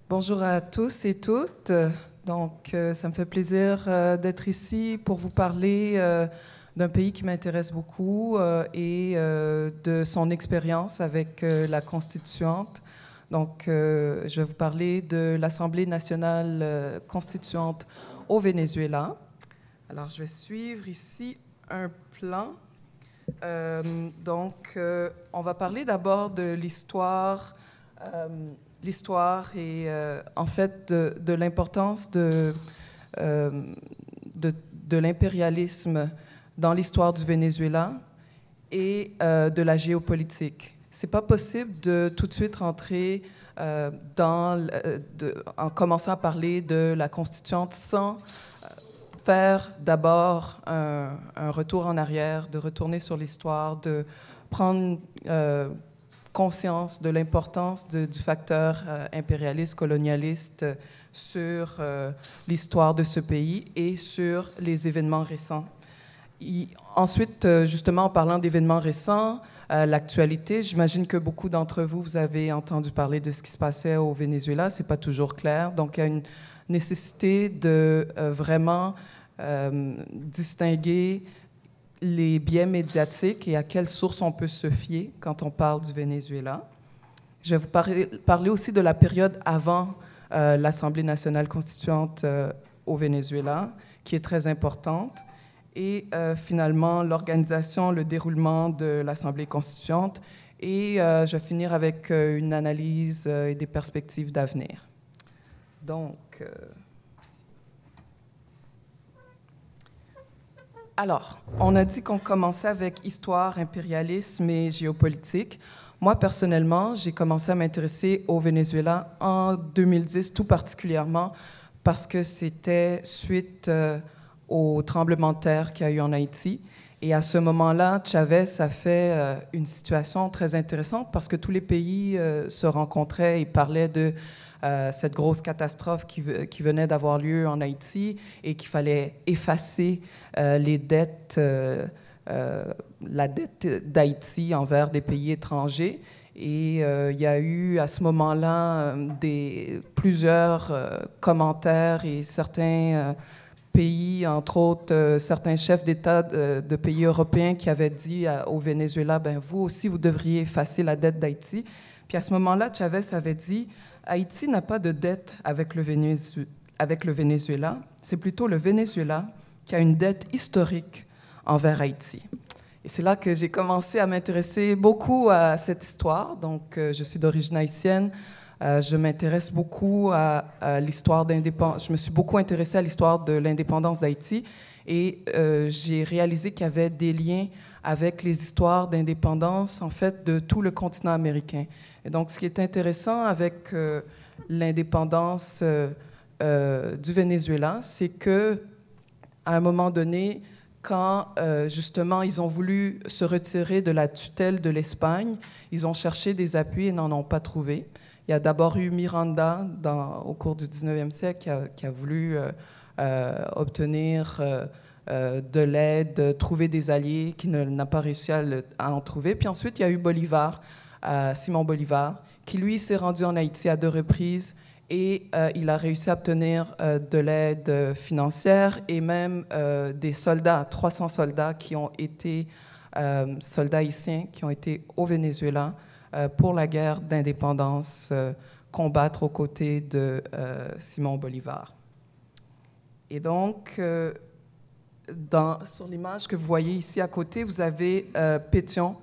Bonjour à tous et toutes. Donc, ça me fait plaisir d'être ici pour vous parler d'un pays qui m'intéresse beaucoup et de son expérience avec la Constituante. Donc, je vais vous parler de l'Assemblée nationale constituante au Venezuela. Alors, je vais suivre ici un plan. On va parler d'abord de l'histoire et en fait de l'importance de l'impérialisme dans l'histoire du Venezuela et de la géopolitique. C'est pas possible de tout de suite rentrer en commençant à parler de la Constituante sans faire d'abord un retour en arrière, de retourner sur l'histoire, de prendre conscience de l'importance du facteur impérialiste, colonialiste sur l'histoire de ce pays et sur les événements récents. Ensuite, justement, en parlant d'événements récents, l'actualité, j'imagine que beaucoup d'entre vous, vous avez entendu parler de ce qui se passait au Venezuela. C'est pas toujours clair. Donc, il y a une nécessité de vraiment distinguer les biais médiatiques et à quelles sources on peut se fier quand on parle du Venezuela. Je vais vous parler aussi de la période avant l'Assemblée nationale constituante au Venezuela, qui est très importante, et finalement l'organisation, le déroulement de l'Assemblée constituante, et je vais finir avec une analyse et des perspectives d'avenir. Donc, alors, on a dit qu'on commençait avec histoire, impérialisme et géopolitique. Moi, personnellement, j'ai commencé à m'intéresser au Venezuela en 2010, tout particulièrement parce que c'était suite au tremblement de terre qu'il y a eu en Haïti. Et à ce moment-là, Chavez a fait une situation très intéressante parce que tous les pays se rencontraient et parlaient de cette grosse catastrophe qui venait d'avoir lieu en Haïti et qu'il fallait effacer les dettes, la dette d'Haïti envers des pays étrangers. Et il y a eu à ce moment-là plusieurs commentaires et certains pays, entre autres certains chefs d'État de pays européens qui avaient dit au Venezuela, ben vous aussi, vous devriez effacer la dette d'Haïti. Puis à ce moment-là, Chavez avait dit, Haïti n'a pas de dette avec le Venezuela, c'est plutôt le Venezuela qui a une dette historique envers Haïti. Et c'est là que j'ai commencé à m'intéresser beaucoup à cette histoire. Donc, je suis d'origine haïtienne. Je m'intéresse beaucoup à l'histoire d'indépendance. Je me suis beaucoup intéressée à l'histoire de l'indépendance d'Haïti et j'ai réalisé qu'il y avait des liens avec les histoires d'indépendance, en fait, de tout le continent américain. Et donc, ce qui est intéressant avec l'indépendance du Venezuela, c'est que à un moment donné, quand justement ils ont voulu se retirer de la tutelle de l'Espagne, ils ont cherché des appuis et n'en ont pas trouvé. Il y a d'abord eu Miranda au cours du 19e siècle qui a voulu obtenir de l'aide, trouver des alliés, qui n'a pas réussi à en trouver. Puis ensuite, il y a eu Bolivar, Simon Bolivar, qui lui s'est rendu en Haïti à 2 reprises et il a réussi à obtenir de l'aide financière et même des soldats, 300 soldats qui ont été soldats haïtiens qui ont été au Venezuela pour la guerre d'indépendance, combattre aux côtés de Simon Bolivar. Et donc, sur l'image que vous voyez ici à côté, vous avez Pétion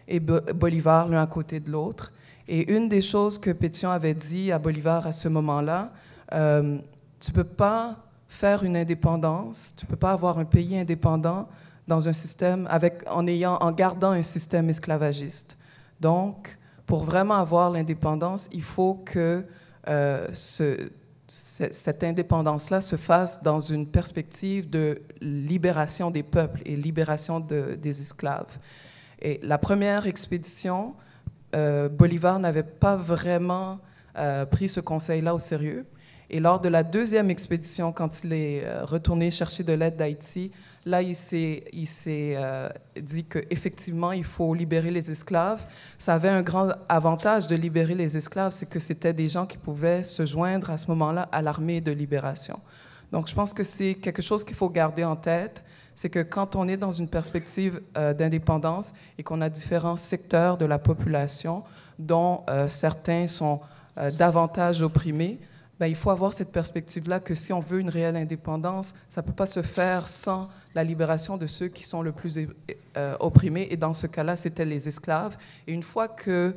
et Bolivar l'un à côté de l'autre. Et une des choses que Pétion avait dit à Bolivar à ce moment-là, tu ne peux pas faire une indépendance, tu ne peux pas avoir un pays indépendant dans un système en gardant un système esclavagiste. Donc, pour vraiment avoir l'indépendance, il faut que cette indépendance-là se fasse dans une perspective de libération des peuples et libération des esclaves. Et la première expédition, Bolivar n'avait pas vraiment pris ce conseil-là au sérieux. Et lors de la deuxième expédition, quand il est retourné chercher de l'aide d'Haïti, là, il s'est dit qu'effectivement, il faut libérer les esclaves. Ça avait un grand avantage de libérer les esclaves, c'est que c'était des gens qui pouvaient se joindre à ce moment-là à l'armée de libération. Donc, je pense que c'est quelque chose qu'il faut garder en tête, c'est que quand on est dans une perspective d'indépendance et qu'on a différents secteurs de la population, dont certains sont davantage opprimés, ben, il faut avoir cette perspective-là que si on veut une réelle indépendance, ça ne peut pas se faire sans la libération de ceux qui sont le plus opprimés. Et dans ce cas-là, c'était les esclaves. Et une fois que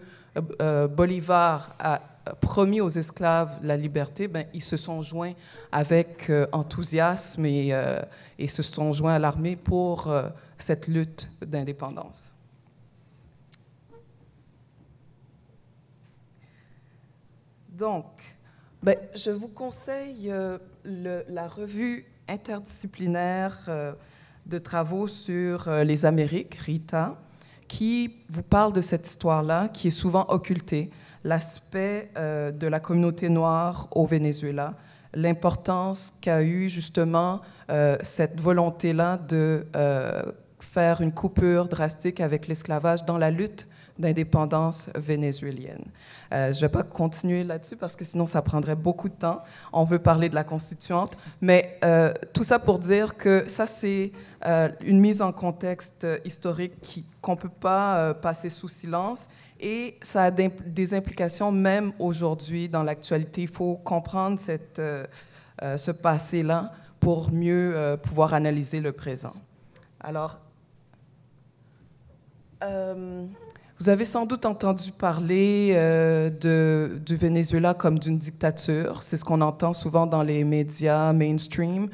Bolivar a promis aux esclaves la liberté, ben, ils se sont joints avec enthousiasme et se sont joints à l'armée pour cette lutte d'indépendance. Donc, ben, je vous conseille la revue interdisciplinaire de travaux sur les Amériques, RITA, qui vous parle de cette histoire-là, qui est souvent occultée, l'aspect de la communauté noire au Venezuela, l'importance qu'a eu justement cette volonté-là de faire une coupure drastique avec l'esclavage dans la lutte d'indépendance vénézuélienne. Je ne vais pas continuer là-dessus parce que sinon ça prendrait beaucoup de temps. On veut parler de la constituante, mais tout ça pour dire que ça c'est une mise en contexte historique qu'on ne peut pas passer sous silence et ça a des implications même aujourd'hui dans l'actualité. Il faut comprendre ce passé-là pour mieux pouvoir analyser le présent. Alors, vous avez sans doute entendu parler du Venezuela comme d'une dictature. C'est ce qu'on entend souvent dans les médias mainstream.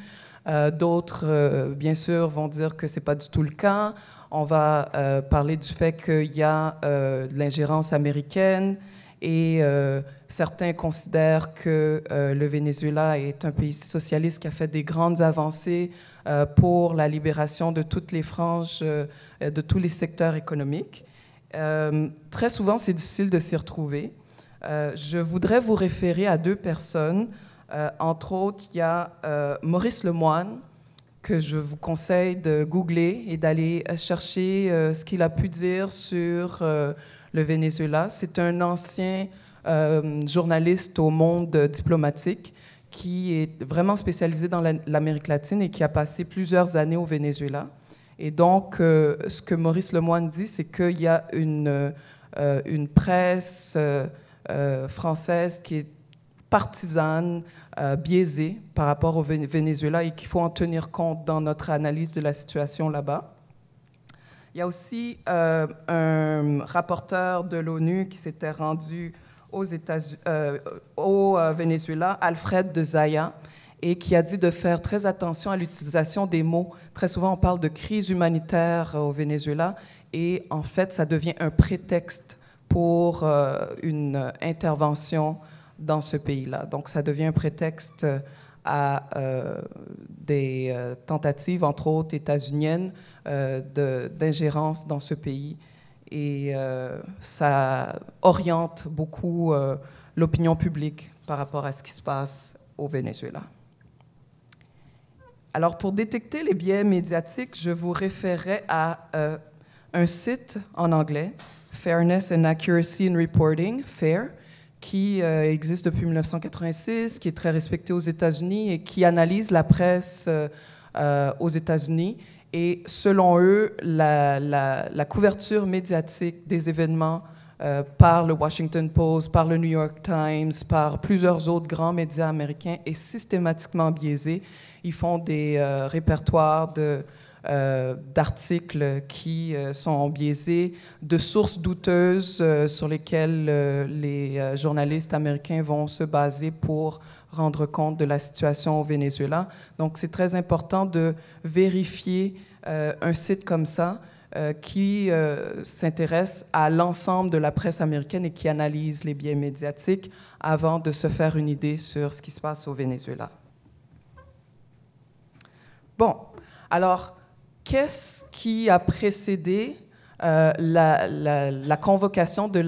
D'autres, bien sûr, vont dire que ce n'est pas du tout le cas. On va parler du fait qu'il y a de l'ingérence américaine et certains considèrent que le Venezuela est un pays socialiste qui a fait des grandes avancées pour la libération de toutes les franges, de tous les secteurs économiques. Très souvent, c'est difficile de s'y retrouver. Je voudrais vous référer à deux personnes. Entre autres, il y a Maurice Lemoine, que je vous conseille de googler et d'aller chercher ce qu'il a pu dire sur le Venezuela. C'est un ancien journaliste au monde diplomatique qui est vraiment spécialisé dans l'Amérique latine et qui a passé plusieurs années au Venezuela. Et donc, ce que Maurice Lemoine dit, c'est qu'il y a une presse française qui est partisane, biaisée par rapport au Venezuela et qu'il faut en tenir compte dans notre analyse de la situation là-bas. Il y a aussi un rapporteur de l'ONU qui s'était rendu au Venezuela, Alfred de Zaya, et qui a dit de faire très attention à l'utilisation des mots. Très souvent, on parle de crise humanitaire au Venezuela, et en fait, ça devient un prétexte pour une intervention dans ce pays-là. Donc, ça devient un prétexte à des tentatives, entre autres états-uniennes, d'ingérence dans ce pays. Et ça oriente beaucoup l'opinion publique par rapport à ce qui se passe au Venezuela. Alors, pour détecter les biais médiatiques, je vous référais à un site en anglais, Fairness and Accuracy in Reporting, FAIR, qui existe depuis 1986, qui est très respecté aux États-Unis et qui analyse la presse aux États-Unis. Et selon eux, la couverture médiatique des événements par le Washington Post, par le New York Times, par plusieurs autres grands médias américains est systématiquement biaisée. Ils font des répertoires d'articles qui sont biaisés, de sources douteuses sur lesquelles les journalistes américains vont se baser pour rendre compte de la situation au Venezuela. Donc, c'est très important de vérifier un site comme ça qui s'intéresse à l'ensemble de la presse américaine et qui analyse les biais médiatiques avant de se faire une idée sur ce qui se passe au Venezuela. Bon, alors, qu'est-ce qui a précédé la convocation de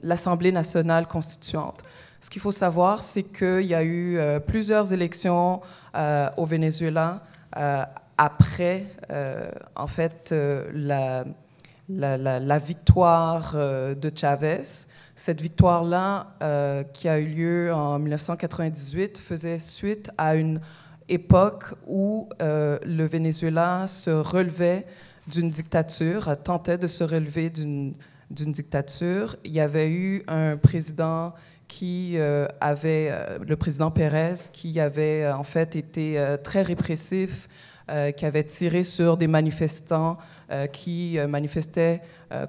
l'Assemblée nationale constituante? Ce qu'il faut savoir, c'est qu'il y a eu plusieurs élections au Venezuela après, en fait, la victoire de Chavez. Cette victoire-là, qui a eu lieu en 1998, faisait suite à une époque où le Venezuela se relevait d'une dictature, tentait de se relever d'une dictature. Il y avait eu un président le président Pérez, qui avait en fait été très répressif, qui avait tiré sur des manifestants qui manifestaient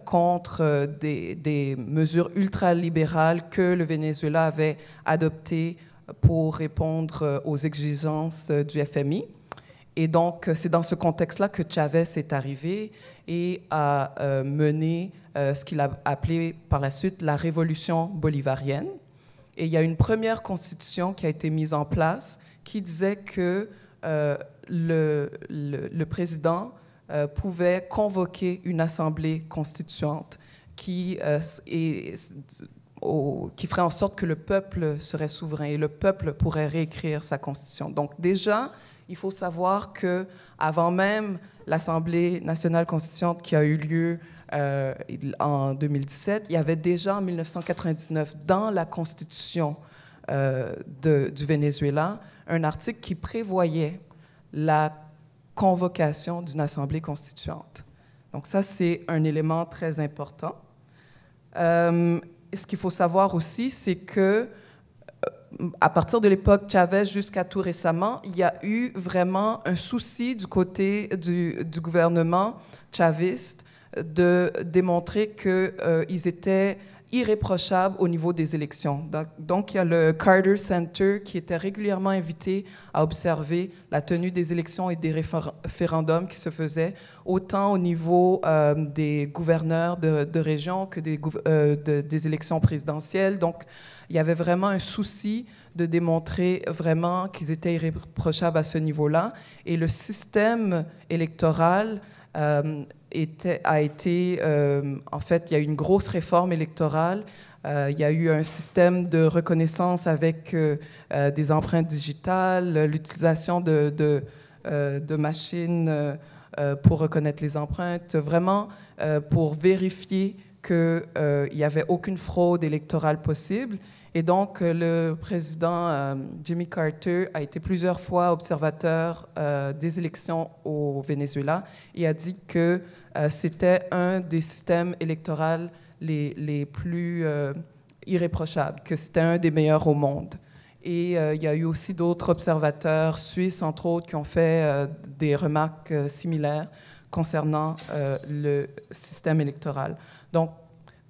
contre des mesures ultralibérales que le Venezuela avait adoptées pour répondre aux exigences du FMI. Et donc, c'est dans ce contexte-là que Chavez est arrivé et a mené ce qu'il a appelé par la suite la révolution bolivarienne. Et il y a une première constitution qui a été mise en place qui disait que le président pouvait convoquer une assemblée constituante qui ferait en sorte que le peuple serait souverain et le peuple pourrait réécrire sa constitution. Donc déjà, il faut savoir qu'avant même l'Assemblée nationale constituante qui a eu lieu en 2017, il y avait déjà en 1999 dans la Constitution du Venezuela un article qui prévoyait la convocation d'une Assemblée constituante. Donc ça, c'est un élément très important. Ce qu'il faut savoir aussi, c'est que à partir de l'époque Chavez jusqu'à tout récemment, il y a eu vraiment un souci du côté du gouvernement chaviste de démontrer qu'ils étaient irréprochables au niveau des élections. Donc, il y a le Carter Center qui était régulièrement invité à observer la tenue des élections et des référendums qui se faisaient, autant au niveau des gouverneurs de région que des élections présidentielles. Donc, il y avait vraiment un souci de démontrer vraiment qu'ils étaient irréprochables à ce niveau-là. Et le système électoral en fait, il y a eu une grosse réforme électorale. Il y a eu un système de reconnaissance avec des empreintes digitales, l'utilisation de machines pour reconnaître les empreintes, vraiment pour vérifier qu'il n'y avait aucune fraude électorale possible. Et donc, le président Jimmy Carter a été plusieurs fois observateur des élections au Venezuela et a dit que c'était un des systèmes électoraux les plus irréprochables, que c'était un des meilleurs au monde. Et il y a eu aussi d'autres observateurs suisses, entre autres, qui ont fait des remarques similaires concernant le système électoral. Donc,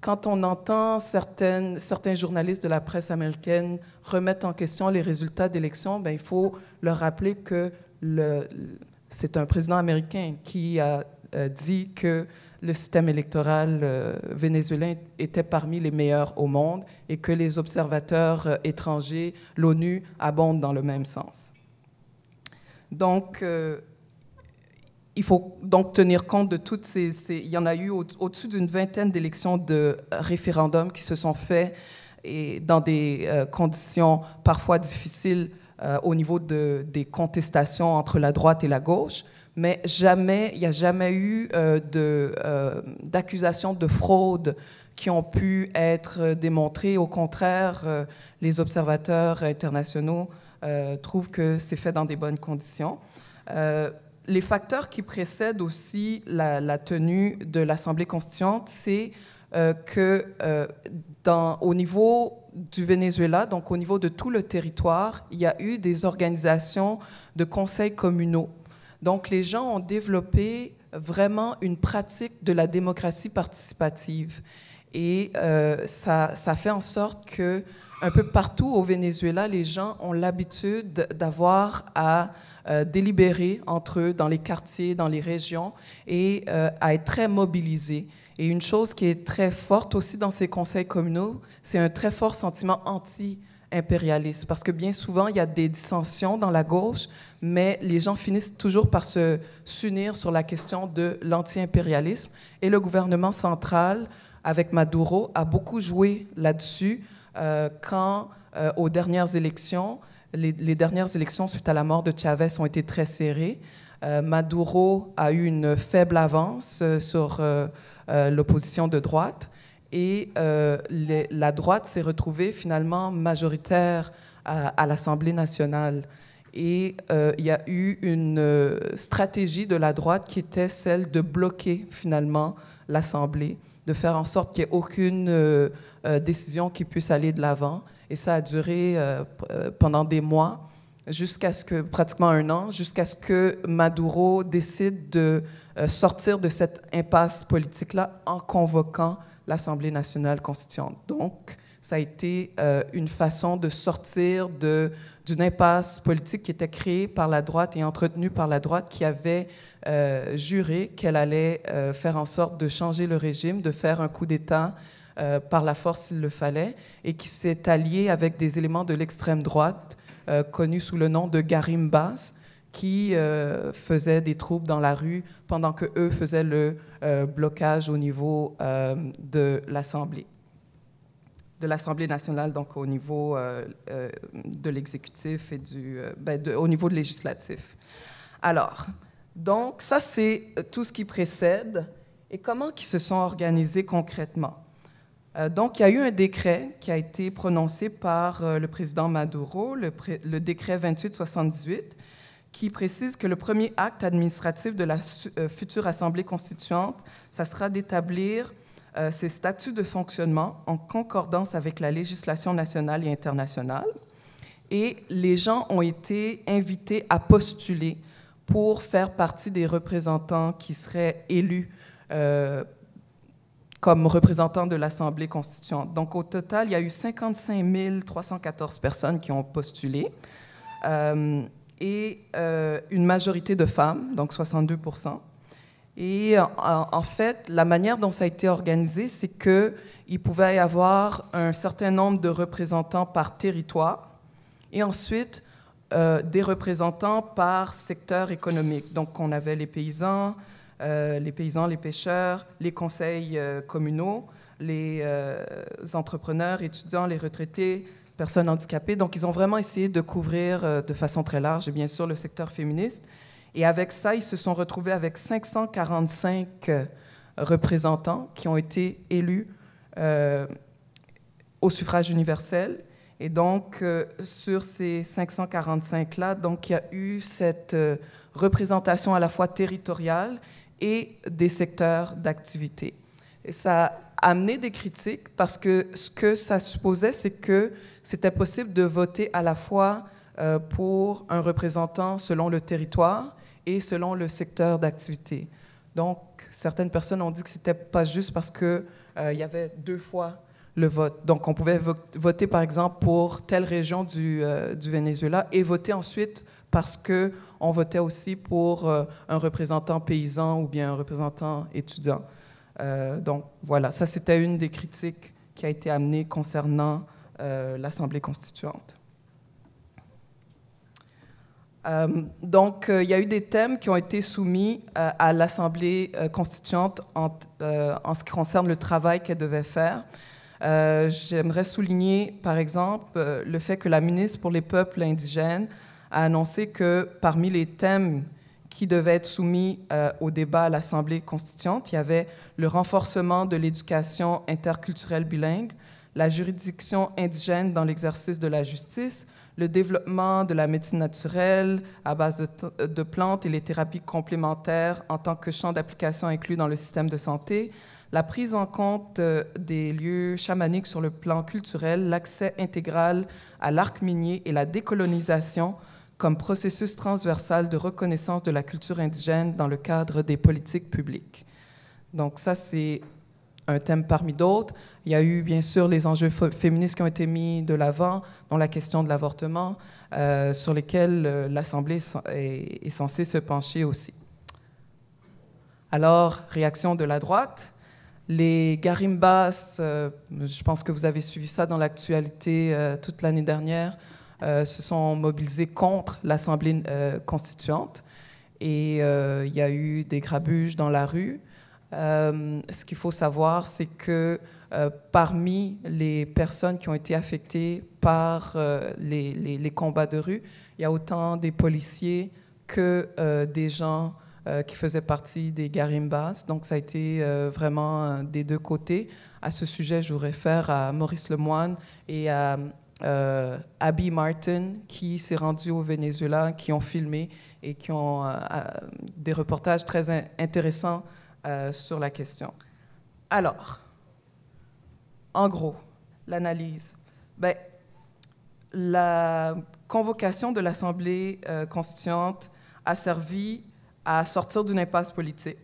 quand on entend certains journalistes de la presse américaine remettre en question les résultats d'élections, ben, il faut leur rappeler que c'est un président américain qui a dit que le système électoral vénézuélien était parmi les meilleurs au monde et que les observateurs étrangers, l'ONU, abondent dans le même sens. Donc, il faut donc tenir compte de toutes il y en a eu au-dessus d'une vingtaine d'élections de référendums qui se sont faits et dans des conditions parfois difficiles au niveau des contestations entre la droite et la gauche, mais il n'y a jamais eu d'accusations de fraude qui ont pu être démontrées. Au contraire, les observateurs internationaux trouvent que c'est fait dans des bonnes conditions. Les facteurs qui précèdent aussi la tenue de l'Assemblée constituante, c'est au niveau du Venezuela, donc au niveau de tout le territoire, il y a eu des organisations de conseils communaux. Donc les gens ont développé vraiment une pratique de la démocratie participative. Et ça fait en sorte que un peu partout au Venezuela, les gens ont l'habitude d'avoir à délibérer entre eux dans les quartiers, dans les régions et à être très mobilisés. Et une chose qui est très forte aussi dans ces conseils communaux, c'est un très fort sentiment anti-impérialiste. Parce que bien souvent, il y a des dissensions dans la gauche, mais les gens finissent toujours par s'unir sur la question de l'anti-impérialisme. Et le gouvernement central, avec Maduro, a beaucoup joué là-dessus quand, aux dernières élections, les dernières élections suite à la mort de Chavez ont été très serrées. Maduro a eu une faible avance sur l'opposition de droite et la droite s'est retrouvée finalement majoritaire à l'Assemblée nationale. Et il y a eu une stratégie de la droite qui était celle de bloquer finalement l'Assemblée, de faire en sorte qu'il n'y ait aucune décision qui puisse aller de l'avant. Et ça a duré pendant des mois, pratiquement un an, jusqu'à ce que Maduro décide de sortir de cette impasse politique-là en convoquant l'Assemblée nationale constituante. Donc, ça a été une façon de sortir d'une impasse politique qui était créée par la droite et entretenue par la droite qui avait juré qu'elle allait faire en sorte de changer le régime, de faire un coup d'État par la force s'il le fallait, et qui s'est alliée avec des éléments de l'extrême droite connus sous le nom de Garimbas, qui faisaient des troubles dans la rue pendant qu'eux faisaient le blocage au niveau de l'Assemblée nationale, donc au niveau de l'exécutif et au niveau de législatif. Alors, donc ça c'est tout ce qui précède. Et comment ils se sont organisés concrètement? Donc, il y a eu un décret qui a été prononcé par le président Maduro, le décret 2878, qui précise que le premier acte administratif de la future Assemblée constituante, ça sera d'établir ses statuts de fonctionnement en concordance avec la législation nationale et internationale. Et les gens ont été invités à postuler pour faire partie des représentants qui seraient élus comme représentants de l'Assemblée constituante. Donc, au total, il y a eu 55 314 personnes qui ont postulé et une majorité de femmes, donc 62%. Et en fait, la manière dont ça a été organisé, c'est qu'il pouvait y avoir un certain nombre de représentants par territoire et ensuite des représentants par secteur économique. Donc, on avait les paysans, les pêcheurs, les conseils communaux, les entrepreneurs, étudiants, les retraités, personnes handicapées. Donc, ils ont vraiment essayé de couvrir de façon très large, et bien sûr, le secteur féministe. Et avec ça, ils se sont retrouvés avec 545 représentants qui ont été élus au suffrage universel. Et donc, sur ces 545-là, donc, il y a eu cette représentation à la fois territoriale et des secteurs d'activité. Et ça a amené des critiques parce que ce que ça supposait, c'est que c'était possible de voter à la fois pour un représentant selon le territoire et selon le secteur d'activité. Donc, certaines personnes ont dit que c'était pas juste parce que il y avait 2 fois le vote. Donc, on pouvait voter, par exemple, pour telle région du Venezuela et voter ensuite parce qu'on votait aussi pour un représentant paysan ou bien un représentant étudiant. Donc, voilà, ça, c'était une des critiques qui a été amenée concernant l'Assemblée constituante. Donc, il y a eu des thèmes qui ont été soumis à l'Assemblée constituante en ce qui concerne le travail qu'elle devait faire. J'aimerais souligner, par exemple, le fait que la ministre pour les peuples indigènes a annoncé que parmi les thèmes qui devaient être soumis au débat à l'Assemblée constituante, il y avait le renforcement de l'éducation interculturelle bilingue, la juridiction indigène dans l'exercice de la justice, le développement de la médecine naturelle à base de plantes et les thérapies complémentaires en tant que champ d'application inclus dans le système de santé, la prise en compte des lieux chamaniques sur le plan culturel, l'accès intégral à l'arc minier et la décolonisation comme processus transversal de reconnaissance de la culture indigène dans le cadre des politiques publiques. Donc ça, c'est un thème parmi d'autres. Il y a eu, bien sûr, les enjeux féministes qui ont été mis de l'avant, dont la question de l'avortement, sur lesquels l'Assemblée est censée se pencher aussi. Alors, réaction de la droite. Les Garimbas, je pense que vous avez suivi ça dans l'actualité toute l'année dernière, se sont mobilisés contre l'Assemblée constituante et il y a eu des grabuges dans la rue. Ce qu'il faut savoir, c'est que parmi les personnes qui ont été affectées par les combats de rue, il y a autant des policiers que des gens qui faisaient partie des Garimbas. Donc, ça a été vraiment des deux côtés. À ce sujet, je vous réfère à Maurice Lemoine et à Abby Martin, qui s'est rendu au Venezuela, qui ont filmé et qui ont des reportages très intéressants sur la question. Alors, en gros, l'analyse. Ben, la convocation de l'Assemblée constituante a servi à sortir d'une impasse politique.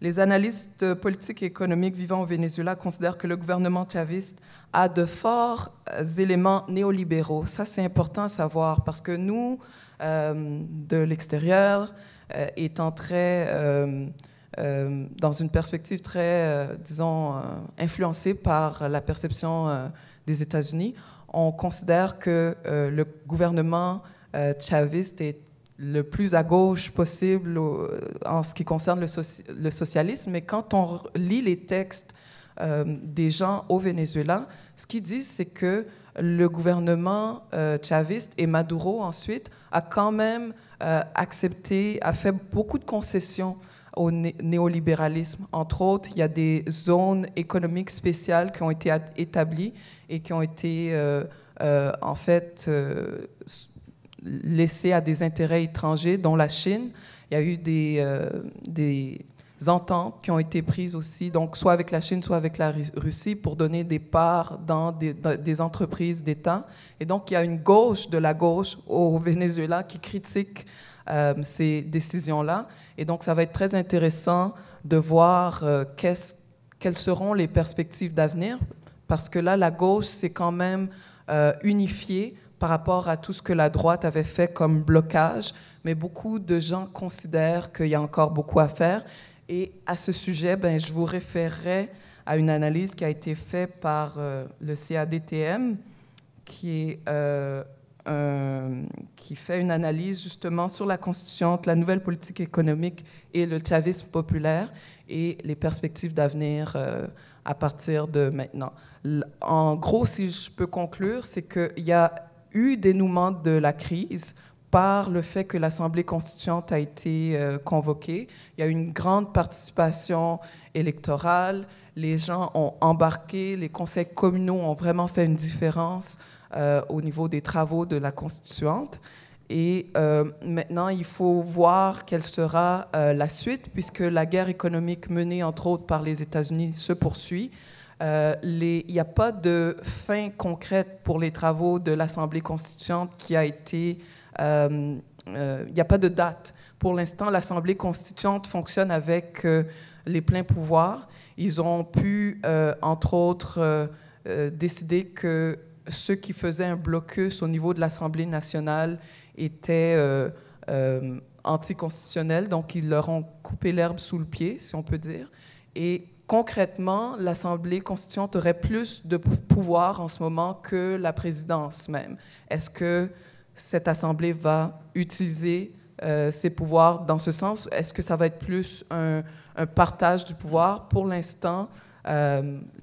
Les analystes politiques et économiques vivant au Venezuela considèrent que le gouvernement chaviste a de forts éléments néolibéraux. Ça, c'est important à savoir parce que nous, de l'extérieur, étant dans une perspective très, disons, influencée par la perception des États-Unis, on considère que le gouvernement chaviste est le plus à gauche possible en ce qui concerne le socialisme. Mais quand on lit les textes des gens au Venezuela, ce qu'ils disent, c'est que le gouvernement chaviste et Maduro ensuite a quand même accepté, a fait beaucoup de concessions au néolibéralisme. Entre autres, il y a des zones économiques spéciales qui ont été établies et qui ont été en fait laissées à des intérêts étrangers, dont la Chine. Il y a eu des ententes qui ont été prises aussi, donc soit avec la Chine, soit avec la Russie, pour donner des parts dans des entreprises d'État. Et donc, il y a une gauche de la gauche au Venezuela qui critique ces décisions-là. Et donc, ça va être très intéressant de voir quelles seront les perspectives d'avenir, parce que là, la gauche s'est quand même unifiée par rapport à tout ce que la droite avait fait comme blocage, mais beaucoup de gens considèrent qu'il y a encore beaucoup à faire. Et à ce sujet, ben, je vous référerai à une analyse qui a été faite par le CADTM, qui fait une analyse justement sur la constituante, la nouvelle politique économique et le chavisme populaire et les perspectives d'avenir à partir de maintenant. En gros, si je peux conclure, c'est qu'il y a eu dénouement de la crise par le fait que l'Assemblée constituante a été convoquée. Il y a eu une grande participation électorale, les gens ont embarqué, les conseils communaux ont vraiment fait une différence au niveau des travaux de la constituante. Et maintenant, il faut voir quelle sera la suite, puisque la guerre économique menée, entre autres, par les États-Unis se poursuit. Il n'y a pas de fin concrète pour les travaux de l'Assemblée constituante qui a été... il n'y a pas de date. Pour l'instant, l'Assemblée constituante fonctionne avec les pleins pouvoirs. Ils ont pu, entre autres, décider que ceux qui faisaient un blocus au niveau de l'Assemblée nationale étaient anticonstitutionnels, donc ils leur ont coupé l'herbe sous le pied, si on peut dire. Et concrètement, l'Assemblée constituante aurait plus de pouvoir en ce moment que la présidence même. Est-ce que cette Assemblée va utiliser ses pouvoirs dans ce sens? Est-ce que ça va être plus un partage du pouvoir? Pour l'instant,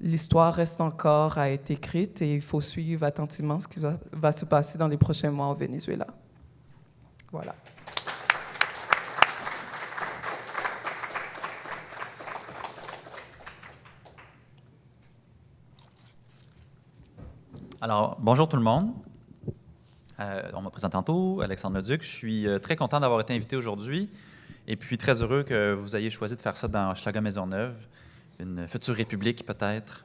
l'histoire reste encore à être écrite et il faut suivre attentivement ce qui va se passer dans les prochains mois au Venezuela. Voilà. Alors, bonjour tout le monde. On m'a présenté tantôt, Alexandre Leduc. Je suis très content d'avoir été invité aujourd'hui et puis très heureux que vous ayez choisi de faire ça dans Hochelaga-Maisonneuve, une future république peut-être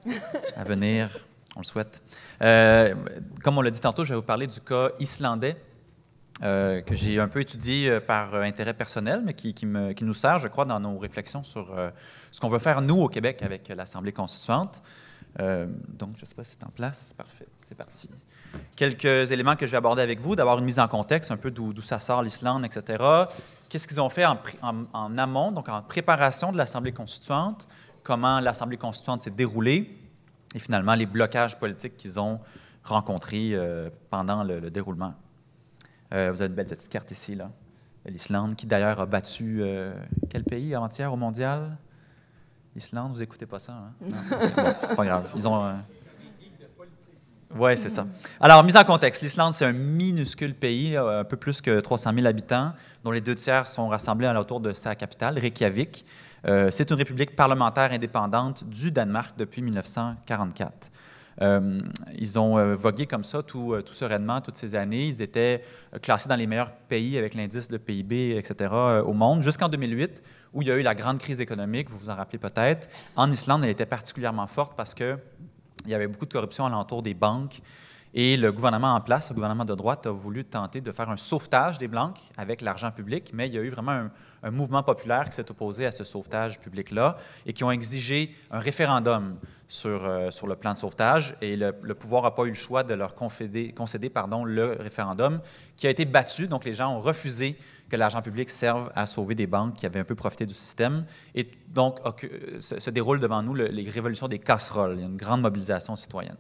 à venir, on le souhaite. Comme on l'a dit tantôt, je vais vous parler du cas islandais que j'ai un peu étudié par intérêt personnel, mais qui nous sert, je crois, dans nos réflexions sur ce qu'on veut faire, nous, au Québec, avec l'Assemblée constituante. Donc, je ne sais pas si c'est en place. Parfait, c'est parti. Quelques éléments que je vais aborder avec vous. D'abord, une mise en contexte, un peu d'où ça sort l'Islande, etc. Qu'est-ce qu'ils ont fait en amont, donc en préparation de l'Assemblée constituante, comment l'Assemblée constituante s'est déroulée, et finalement, les blocages politiques qu'ils ont rencontrés pendant le déroulement. Vous avez une belle petite carte ici, là, de l'Islande, qui d'ailleurs a battu quel pays avant-hier au mondial? Islande, vous écoutez pas ça, hein? Non? Okay, bon, pas grave. Ils ont... Oui, c'est ça. Alors, mise en contexte, l'Islande, c'est un minuscule pays, un peu plus que 300 000 habitants, dont les 2 tiers sont rassemblés autour de sa capitale, Reykjavik. C'est une république parlementaire indépendante du Danemark depuis 1944. Ils ont vogué comme ça tout sereinement toutes ces années. Ils étaient classés dans les meilleurs pays avec l'indice de PIB, etc., au monde, jusqu'en 2008, où il y a eu la grande crise économique, vous vous en rappelez peut-être. En Islande, elle était particulièrement forte parce qu'il y avait beaucoup de corruption alentour des banques. Et le gouvernement en place, le gouvernement de droite, a voulu tenter de faire un sauvetage des banques avec l'argent public, mais il y a eu vraiment un mouvement populaire qui s'est opposé à ce sauvetage public-là et qui ont exigé un référendum sur le plan de sauvetage. Et le pouvoir n'a pas eu le choix de leur concéder le référendum qui a été battu. Donc, les gens ont refusé que l'argent public serve à sauver des banques qui avaient un peu profité du système. Et donc, se déroulent devant nous les révolutions des casseroles. Il y a une grande mobilisation citoyenne.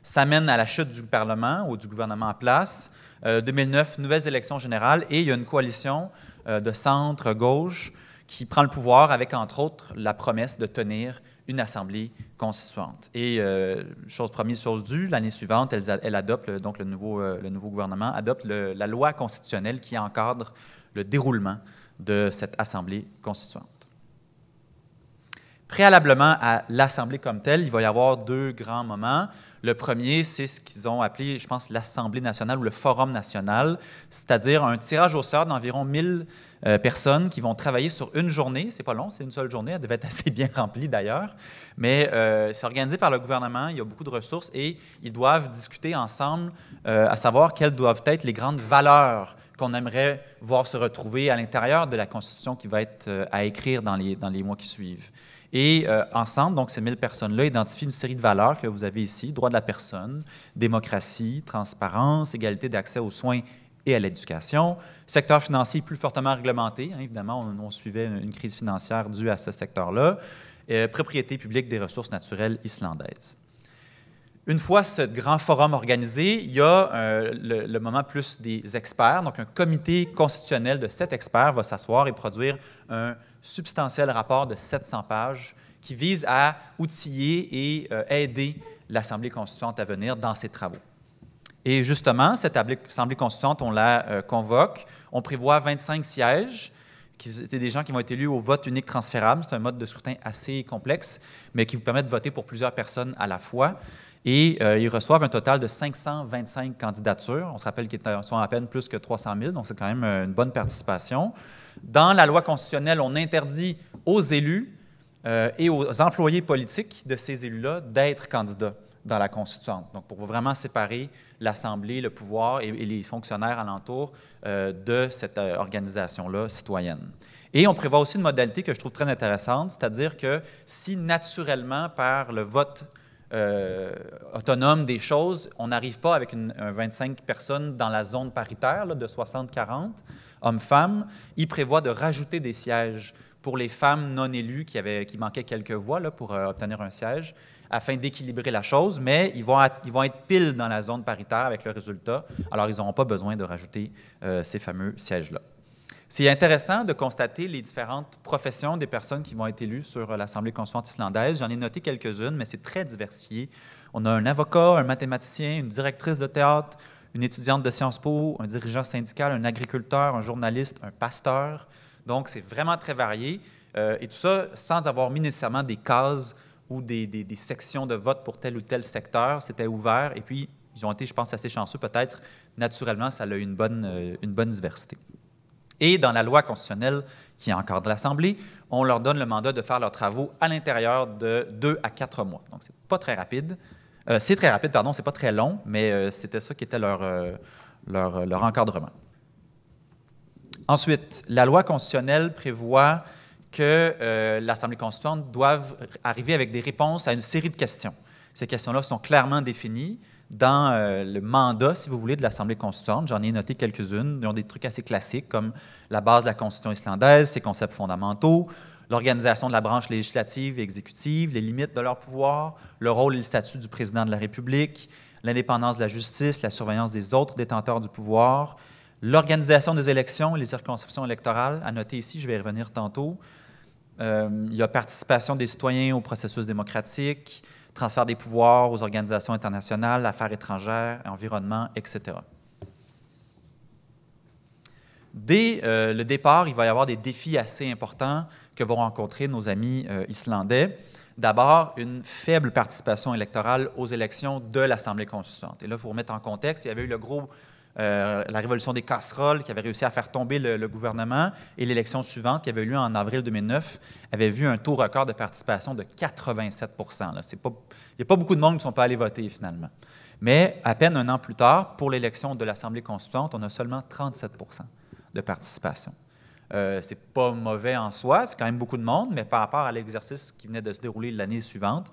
Ça mène à la chute du Parlement ou du gouvernement en place. 2009, nouvelles élections générales et il y a une coalition de centre-gauche qui prend le pouvoir avec, entre autres, la promesse de tenir une assemblée constituante. Et chose promise, chose due, l'année suivante, elle adopte, donc le nouveau gouvernement adopte la loi constitutionnelle qui encadre le déroulement de cette assemblée constituante. Préalablement à l'Assemblée comme telle, il va y avoir 2 grands moments. Le premier, c'est ce qu'ils ont appelé, je pense, l'Assemblée nationale ou le Forum national, c'est-à-dire un tirage au sort d'environ 1000 personnes qui vont travailler sur une journée. C'est pas long, c'est une seule journée, elle devait être assez bien remplie d'ailleurs, mais c'est organisé par le gouvernement, il y a beaucoup de ressources et ils doivent discuter ensemble à savoir quelles doivent être les grandes valeurs qu'on aimerait voir se retrouver à l'intérieur de la Constitution qui va être à écrire dans les mois qui suivent. Et ensemble, donc ces 1000 personnes-là identifient une série de valeurs que vous avez ici, droit de la personne, démocratie, transparence, égalité d'accès aux soins et à l'éducation, secteur financier plus fortement réglementé, hein, évidemment, on suivait une crise financière due à ce secteur-là, propriété publique des ressources naturelles islandaises. Une fois ce grand forum organisé, il y a le moment plus des experts. Donc, un comité constitutionnel de 7 experts va s'asseoir et produire un substantiel rapport de 700 pages qui vise à outiller et aider l'Assemblée constituante à venir dans ses travaux. Et justement, cette Assemblée constituante, on la convoque. On prévoit 25 sièges. C'est des gens qui vont être élus au vote unique transférable. C'est un mode de scrutin assez complexe, mais qui vous permet de voter pour plusieurs personnes à la fois. Et ils reçoivent un total de 525 candidatures. On se rappelle qu'ils sont à peine plus que 300 000, donc c'est quand même une bonne participation. Dans la loi constitutionnelle, on interdit aux élus et aux employés politiques de ces élus-là d'être candidats dans la Constituante. Donc, pour vraiment séparer l'Assemblée, le pouvoir et les fonctionnaires alentours de cette organisation-là citoyenne. Et on prévoit aussi une modalité que je trouve très intéressante, c'est-à-dire que si naturellement, par le vote autonome des choses, on n'arrive pas avec 25 personnes dans la zone paritaire là, de 60-40, hommes-femmes, il prévoit de rajouter des sièges pour les femmes non élues qui manquaient quelques voix là, pour obtenir un siège, afin d'équilibrer la chose, mais ils vont être pile dans la zone paritaire avec le résultat, alors ils n'auront pas besoin de rajouter ces fameux sièges-là. C'est intéressant de constater les différentes professions des personnes qui vont être élues sur l'Assemblée constituante islandaise. J'en ai noté quelques-unes, mais c'est très diversifié. On a un avocat, un mathématicien, une directrice de théâtre, une étudiante de Sciences Po, un dirigeant syndical, un agriculteur, un journaliste, un pasteur. Donc, c'est vraiment très varié. Et tout ça sans avoir mis nécessairement des cases ou des sections de vote pour tel ou tel secteur. C'était ouvert. Et puis, ils ont été, je pense, assez chanceux. Peut-être, naturellement, ça a eu une bonne diversité. Et dans la loi constitutionnelle qui encadre l'Assemblée, on leur donne le mandat de faire leurs travaux à l'intérieur de 2 à 4 mois. Donc, c'est pas très rapide. C'est très rapide, pardon, c'est pas très long, mais c'était ça qui était leur encadrement. Ensuite, la loi constitutionnelle prévoit que l'Assemblée constituante doive arriver avec des réponses à une série de questions. Ces questions-là sont clairement définies dans le mandat, si vous voulez, de l'Assemblée constituante. J'en ai noté quelques-unes. Ils ont des trucs assez classiques comme la base de la Constitution islandaise, ses concepts fondamentaux, l'organisation de la branche législative et exécutive, les limites de leur pouvoir, le rôle et le statut du président de la République, l'indépendance de la justice, la surveillance des autres détenteurs du pouvoir, l'organisation des élections et les circonscriptions électorales, à noter ici, je vais y revenir tantôt, Il y a participation des citoyens au processus démocratique, transfert des pouvoirs aux organisations internationales, affaires étrangères, environnement, etc. Dès le départ, il va y avoir des défis assez importants que vont rencontrer nos amis islandais. D'abord, une faible participation électorale aux élections de l'Assemblée constituante. Et là, il faut remettre en contexte, il y avait eu la révolution des casseroles qui avait réussi à faire tomber le gouvernement, et l'élection suivante, qui avait eu lieu en avril 2009, avait vu un taux record de participation de 87 %. Il n'y a pas beaucoup de monde qui ne sont pas allés voter, finalement. Mais à peine un an plus tard, pour l'élection de l'Assemblée constituante, on a seulement 37 % de participation. C'est pas mauvais en soi, c'est quand même beaucoup de monde, mais par rapport à l'exercice qui venait de se dérouler l'année suivante,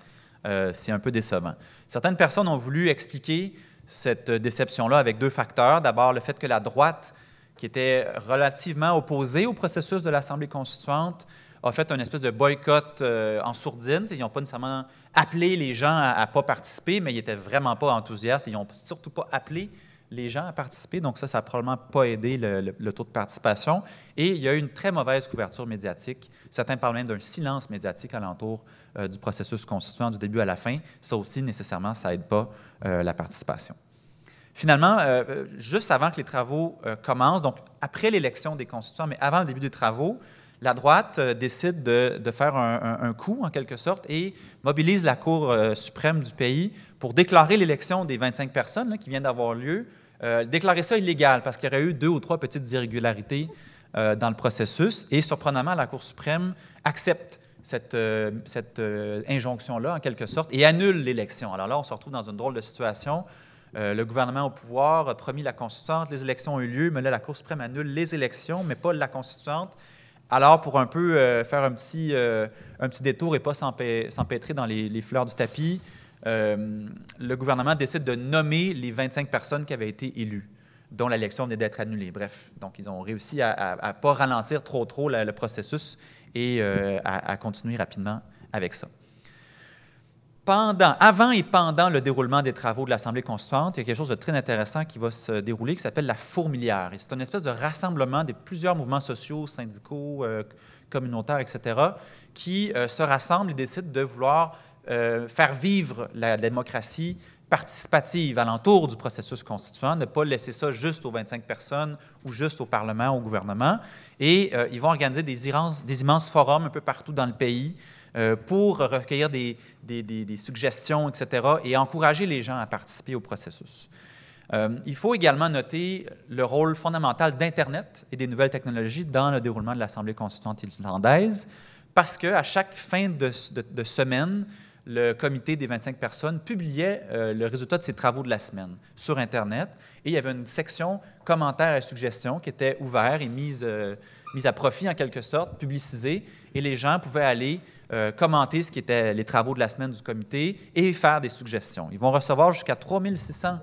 c'est un peu décevant. Certaines personnes ont voulu expliquer cette déception-là avec deux facteurs. D'abord, le fait que la droite, qui était relativement opposée au processus de l'Assemblée constituante, a fait une espèce de boycott en sourdine. Ils n'ont pas nécessairement appelé les gens à ne pas participer, mais ils n'étaient vraiment pas enthousiastes. Ils n'ont surtout pas appelé les gens à participer. Donc ça n'a probablement pas aidé le taux de participation. Et il y a eu une très mauvaise couverture médiatique. Certains parlent même d'un silence médiatique alentour du processus constituant du début à la fin. Ça aussi, nécessairement, ça n'aide pas la participation. Finalement, juste avant que les travaux commencent, donc après l'élection des constituants, mais avant le début des travaux, la droite décide de faire un coup, en quelque sorte, et mobilise la Cour suprême du pays pour déclarer l'élection des 25 personnes là, qui viennent d'avoir lieu, déclarer ça illégal parce qu'il y aurait eu 2 ou 3 petites irrégularités dans le processus. Et surprenamment, la Cour suprême accepte cette injonction-là, en quelque sorte, et annule l'élection. Alors là, on se retrouve dans une drôle de situation. Le gouvernement au pouvoir a promis la constituante, les élections ont eu lieu, mais là, la Cour suprême annule les élections, mais pas la constituante. Alors, pour un peu faire un petit détour et ne pas s'empêtrer dans les fleurs du tapis, le gouvernement décide de nommer les 25 personnes qui avaient été élues, dont l'élection venait d'être annulée. Bref, donc ils ont réussi à ne pas ralentir trop le processus et à continuer rapidement avec ça. Avant et pendant le déroulement des travaux de l'Assemblée constituante, il y a quelque chose de très intéressant qui va se dérouler, qui s'appelle la fourmilière. C'est une espèce de rassemblement de plusieurs mouvements sociaux, syndicaux, communautaires, etc., qui se rassemblent et décident de vouloir faire vivre la démocratie participative alentour du processus constituant, ne pas laisser ça juste aux 25 personnes ou juste au Parlement, au gouvernement. Et ils vont organiser des immenses forums un peu partout dans le pays pour recueillir des suggestions, etc., et encourager les gens à participer au processus. Il faut également noter le rôle fondamental d'Internet et des nouvelles technologies dans le déroulement de l'Assemblée constituante islandaise, parce qu'à chaque fin de semaine, le comité des 25 personnes publiait le résultat de ses travaux de la semaine sur Internet, et il y avait une section commentaires et suggestions qui était ouverte et mise à profit en quelque sorte, publicisée, et les gens pouvaient aller commenter ce qui était les travaux de la semaine du comité et faire des suggestions. Ils vont recevoir jusqu'à 3600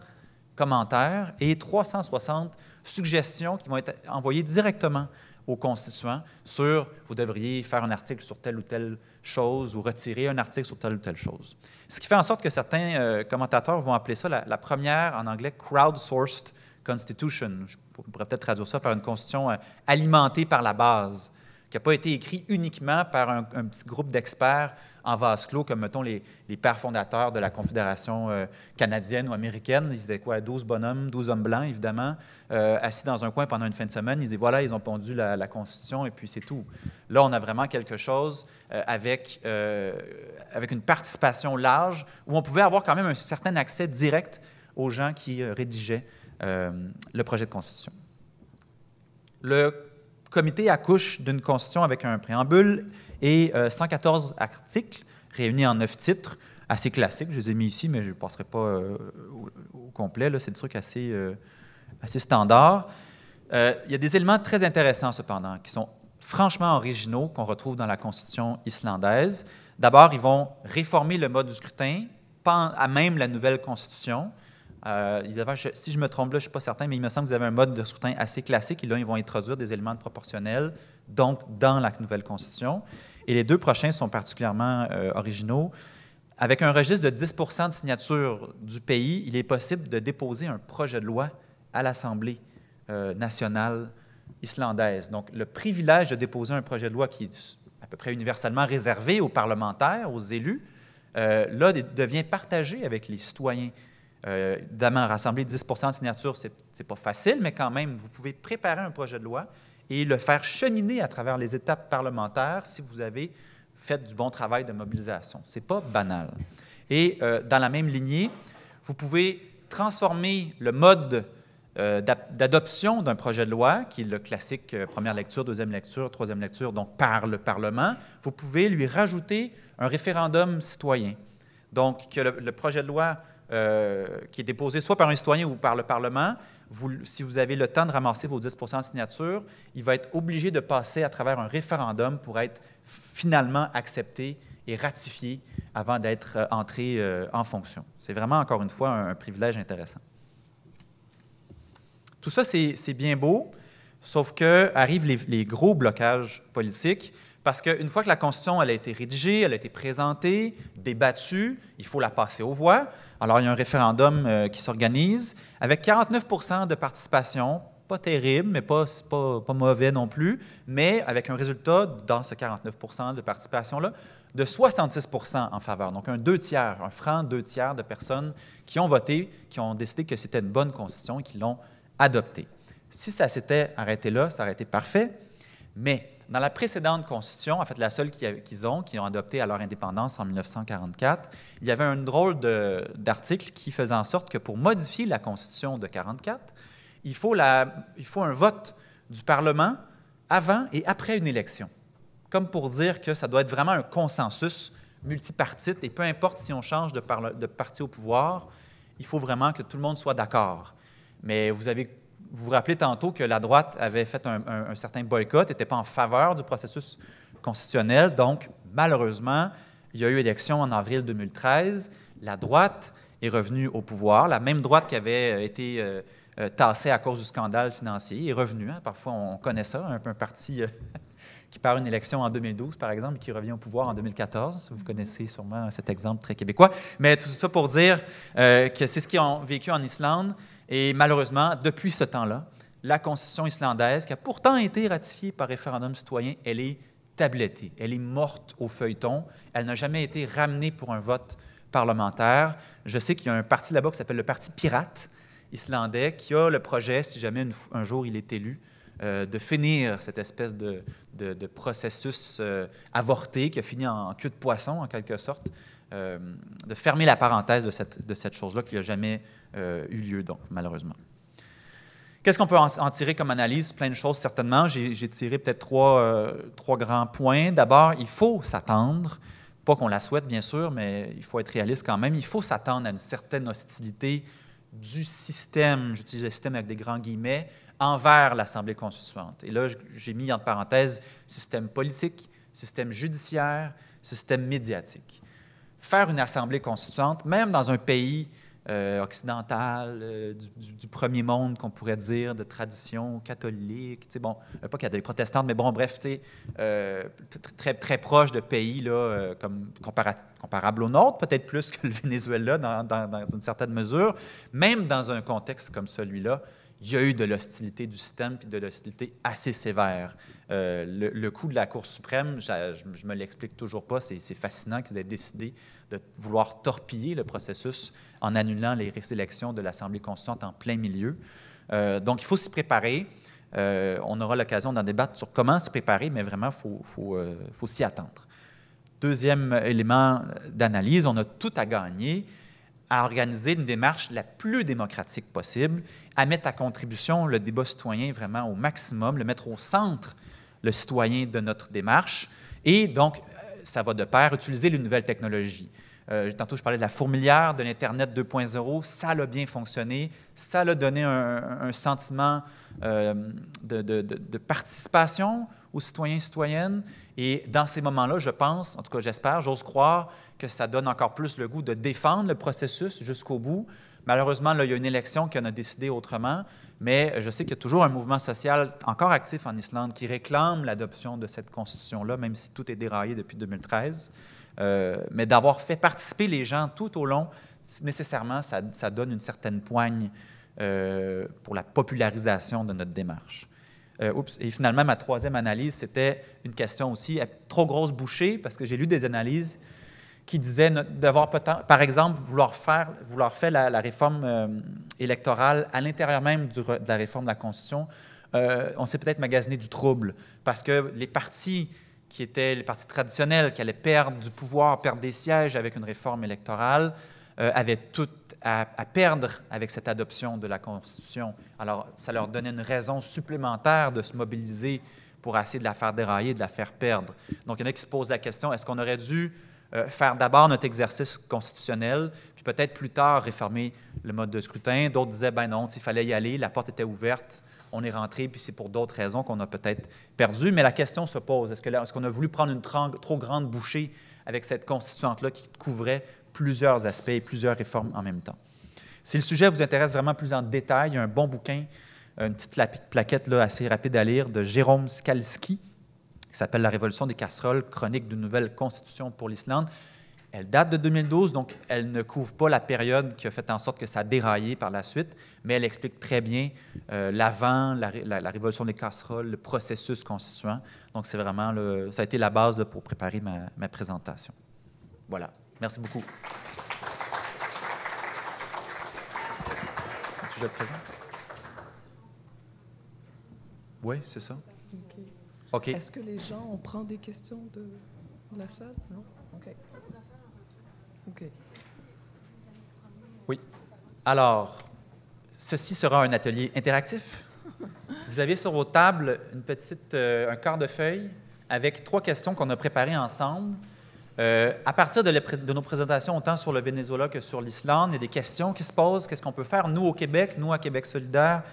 commentaires et 360 suggestions qui vont être envoyées directement aux constituants sur « vous devriez faire un article sur telle ou telle chose » ou « retirer un article sur telle ou telle chose ». Ce qui fait en sorte que certains commentateurs vont appeler ça la première, en anglais, « crowdsourced constitution ». Je pourrais peut-être traduire ça par une constitution alimentée par la base, qui n'a pas été écrit uniquement par un petit groupe d'experts en vase clos, comme, mettons, les pères fondateurs de la Confédération canadienne ou américaine. Ils étaient quoi, 12 bonhommes, 12 hommes blancs, évidemment, assis dans un coin pendant une fin de semaine. Ils disaient, voilà, ils ont pondu la Constitution, et puis c'est tout. Là, on a vraiment quelque chose avec une participation large, où on pouvait avoir quand même un certain accès direct aux gens qui rédigeaient le projet de Constitution. Le comité accouche d'une constitution avec un préambule et 114 articles réunis en 9 titres, assez classiques. Je les ai mis ici, mais je ne passerai pas au complet. C'est des trucs assez standards. Il y a des éléments très intéressants, cependant, qui sont franchement originaux, qu'on retrouve dans la constitution islandaise. D'abord, ils vont réformer le mode du scrutin, à même la nouvelle constitution. Si je me trompe là, je ne suis pas certain, mais il me semble qu'ils avaient un mode de scrutin assez classique, et là, ils vont introduire des éléments de proportionnel, donc dans la nouvelle Constitution. Et les deux prochains sont particulièrement originaux. Avec un registre de 10 % de signatures du pays, il est possible de déposer un projet de loi à l'Assemblée nationale islandaise. Donc, le privilège de déposer un projet de loi qui est à peu près universellement réservé aux parlementaires, aux élus, là, devient partagé avec les citoyens. Évidemment, rassembler 10 de signatures, ce n'est pas facile, mais quand même, vous pouvez préparer un projet de loi et le faire cheminer à travers les étapes parlementaires si vous avez fait du bon travail de mobilisation. Ce n'est pas banal. Et dans la même lignée, vous pouvez transformer le mode d'adoption d'un projet de loi, qui est le classique première lecture, deuxième lecture, troisième lecture, donc par le Parlement. Vous pouvez lui rajouter un référendum citoyen. Donc, que le projet de loi qui est déposé soit par un citoyen ou par le Parlement, si vous avez le temps de ramasser vos 10 de signatures, il va être obligé de passer à travers un référendum pour être finalement accepté et ratifié avant d'être entré en fonction. C'est vraiment, encore une fois, un privilège intéressant. Tout ça, c'est bien beau, sauf qu'arrivent les gros blocages politiques, parce qu'une fois que la Constitution elle a été rédigée, elle a été présentée, débattue, il faut la passer aux voix. Alors, il y a un référendum qui s'organise avec 49 de participation, pas terrible, mais pas mauvais non plus, mais avec un résultat, dans ce 49 de participation-là, de 66 en faveur. Donc, un 2 tiers, un franc 2 tiers de personnes qui ont voté, qui ont décidé que c'était une bonne Constitution et qui l'ont adoptée. Si ça s'était arrêté là, ça aurait été parfait, mais dans la précédente Constitution, en fait, la seule qu'ils ont adoptée à leur indépendance en 1944, il y avait un drôle d'article qui faisait en sorte que pour modifier la Constitution de 1944, il faut un vote du Parlement avant et après une élection, comme pour dire que ça doit être vraiment un consensus multipartite, et peu importe si on change de parti au pouvoir, il faut vraiment que tout le monde soit d'accord. Mais vous vous rappelez tantôt que la droite avait fait un certain boycott, n'était pas en faveur du processus constitutionnel. Donc, malheureusement, il y a eu élection en avril 2013. La droite est revenue au pouvoir. La même droite qui avait été tassée à cause du scandale financier est revenue. Hein. Parfois, on connaît ça, un parti qui perd une élection en 2012, par exemple, et qui revient au pouvoir en 2014. Vous connaissez sûrement cet exemple très québécois. Mais tout ça pour dire que c'est ce qu'ils ont vécu en Islande. Et malheureusement, depuis ce temps-là, la Constitution islandaise, qui a pourtant été ratifiée par référendum citoyen, elle est tablettée, elle est morte au feuilleton, elle n'a jamais été ramenée pour un vote parlementaire. Je sais qu'il y a un parti là-bas qui s'appelle le Parti pirate islandais, qui a le projet, si jamais un jour il est élu, de finir cette espèce de processus avorté qui a fini en queue de poisson, en quelque sorte, de fermer la parenthèse de cette chose-là qui n'a jamais eu lieu, donc, malheureusement. Qu'est-ce qu'on peut en tirer comme analyse? Plein de choses, certainement. J'ai tiré peut-être trois grands points. D'abord, il faut s'attendre, pas qu'on la souhaite, bien sûr, mais il faut être réaliste quand même, il faut s'attendre à une certaine hostilité du système, j'utilise le système avec des grands guillemets, envers l'Assemblée constituante. Et là, j'ai mis entre parenthèses système politique, système judiciaire, système médiatique. Faire une Assemblée constituante, même dans un pays occidental, du premier monde, qu'on pourrait dire, de tradition catholique, tu sais, bon, pas catholique, protestante, mais bon, bref, tu sais, très, très proche de pays là, comme comparables au nôtre, peut-être plus que le Venezuela dans une certaine mesure. Même dans un contexte comme celui-là, il y a eu de l'hostilité du système, puis de l'hostilité assez sévère. Le coup de la Cour suprême, je ne me l'explique toujours pas, c'est fascinant qu'ils aient décidé de vouloir torpiller le processus en annulant les élections de l'Assemblée constituante en plein milieu. Donc, il faut s'y préparer. On aura l'occasion d'en débattre sur comment s'y préparer, mais vraiment, il faut s'y attendre. Deuxième élément d'analyse, on a tout à gagner à organiser une démarche la plus démocratique possible, à mettre à contribution le débat citoyen vraiment au maximum, le mettre au centre, le citoyen de notre démarche. Et donc, ça va de pair, utiliser les nouvelles technologies. Tantôt, je parlais de la fourmilière, de l'Internet 2.0. Ça a bien fonctionné. Ça a donné un sentiment de participation aux citoyens et citoyennes. Et dans ces moments-là, je pense, en tout cas j'espère, j'ose croire que ça donne encore plus le goût de défendre le processus jusqu'au bout. Malheureusement, là, il y a une élection qui en a décidé autrement, mais je sais qu'il y a toujours un mouvement social encore actif en Islande qui réclame l'adoption de cette constitution-là, même si tout est déraillé depuis 2013. Mais d'avoir fait participer les gens tout au long, nécessairement, ça donne une certaine poigne pour la popularisation de notre démarche. Et finalement, ma troisième analyse, c'était une question aussi trop grosse bouchée, parce que j'ai lu des analyses qui disaient d'avoir, par exemple, vouloir faire la réforme électorale à l'intérieur même de la réforme de la Constitution. On s'est peut-être magasiné du trouble, parce que les partis qui étaient les partis traditionnels, qui allaient perdre du pouvoir, perdre des sièges avec une réforme électorale, avaient tout à perdre avec cette adoption de la Constitution. Alors, ça leur donnait une raison supplémentaire de se mobiliser pour essayer de la faire dérailler, de la faire perdre. Donc, il y en a qui se posent la question, est-ce qu'on aurait dû faire d'abord notre exercice constitutionnel, puis peut-être plus tard réformer le mode de scrutin? D'autres disaient, ben non, il fallait y aller, la porte était ouverte, on est rentré, puis c'est pour d'autres raisons qu'on a peut-être perdu. Mais la question se pose, est-ce qu'on a voulu prendre une trop grande bouchée avec cette constituante-là qui couvrait plusieurs aspects et plusieurs réformes en même temps? Si le sujet vous intéresse vraiment plus en détail, il y a un bon bouquin, une petite plaquette là, assez rapide à lire de Jérôme Skalski, qui s'appelle « La révolution des casseroles, chronique d'une nouvelle constitution pour l'Islande ». Elle date de 2012, donc elle ne couvre pas la période qui a fait en sorte que ça a déraillé par la suite, mais elle explique très bien l'avant, la révolution des casseroles, le processus constituant. Donc, c'est vraiment, ça a été la base pour préparer ma présentation. Voilà. Merci beaucoup. Je le présente? Oui, c'est ça. OK. Est-ce que les gens, on prend des questions de la salle? Non? OK. OK. Oui. Alors, ceci sera un atelier interactif. Vous avez sur vos tables un quart de feuille avec 3 questions qu'on a préparées ensemble. À partir de nos présentations, autant sur le Venezuela que sur l'Islande, il y a des questions qui se posent. Qu'est-ce qu'on peut faire, nous, au Québec, nous, à Québec solidaire,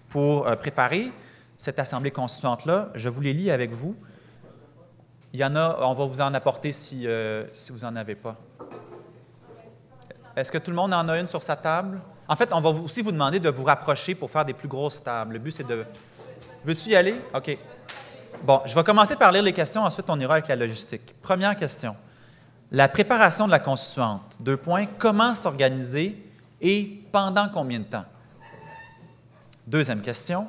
pour préparer cette Assemblée constituante-là? Je vous les lis avec vous. Il y en a, on va vous en apporter si vous n'en avez pas. Est-ce que tout le monde en a une sur sa table? En fait, on va aussi vous demander de vous rapprocher pour faire des plus grosses tables. Le but, c'est de... Veux-tu y aller? OK. Bon, je vais commencer par lire les questions, ensuite on ira avec la logistique. Première question. La préparation de la constituante. 2 points. Comment s'organiser et pendant combien de temps? Deuxième question.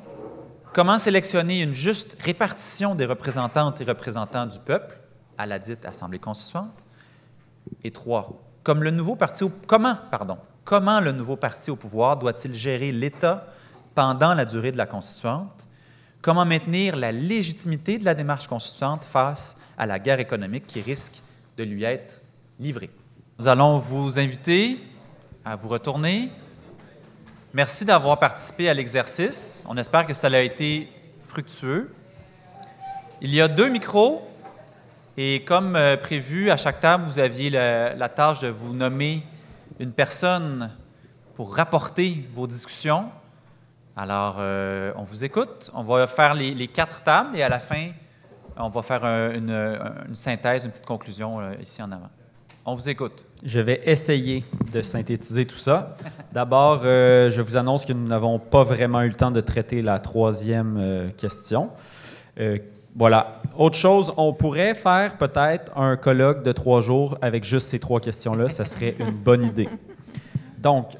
Comment sélectionner une juste répartition des représentantes et représentants du peuple à la dite Assemblée constituante? Et 3. Comment le nouveau parti au pouvoir doit-il gérer l'État pendant la durée de la constituante? Comment maintenir la légitimité de la démarche constituante face à la guerre économique qui risque de lui être livrée? Nous allons vous inviter à vous retourner. Merci d'avoir participé à l'exercice. On espère que ça a été fructueux. Il y a 2 micros. Et comme prévu, à chaque table, vous aviez la tâche de vous nommer une personne pour rapporter vos discussions. Alors, on vous écoute. On va faire les 4 tables et à la fin, on va faire une synthèse, une petite conclusion ici en avant. On vous écoute. Je vais essayer de synthétiser tout ça. D'abord, je vous annonce que nous n'avons pas vraiment eu le temps de traiter la 3e question. Voilà. Autre chose, on pourrait faire peut-être un colloque de 3 jours avec juste ces 3 questions-là. Ça serait une bonne idée. Donc,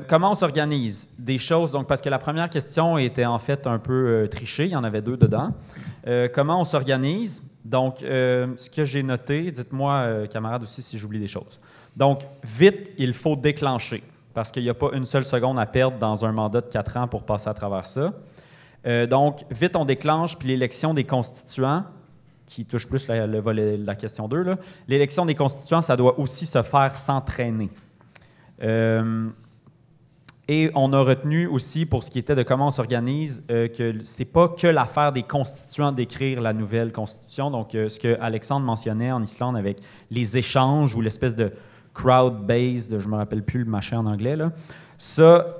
comment on s'organise? Des choses, donc, parce que la première question était en fait un peu trichée, il y en avait 2 dedans. Comment on s'organise? Donc, ce que j'ai noté, dites-moi, camarades aussi, si j'oublie des choses. Donc, vite, il faut déclencher, parce qu'il n'y a pas une seule seconde à perdre dans un mandat de 4 ans pour passer à travers ça. Donc, vite, on déclenche, puis l'élection des constituants, qui touche plus le volet de la question 2, l'élection des constituants, ça doit aussi se faire sans traîner. Et on a retenu aussi, pour ce qui était de comment on s'organise, que ce n'est pas que l'affaire des constituants d'écrire la nouvelle constitution. Donc, ce que Alexandre mentionnait en Islande avec les échanges ou l'espèce de crowd-based, je ne me rappelle plus le machin en anglais, là. Ça,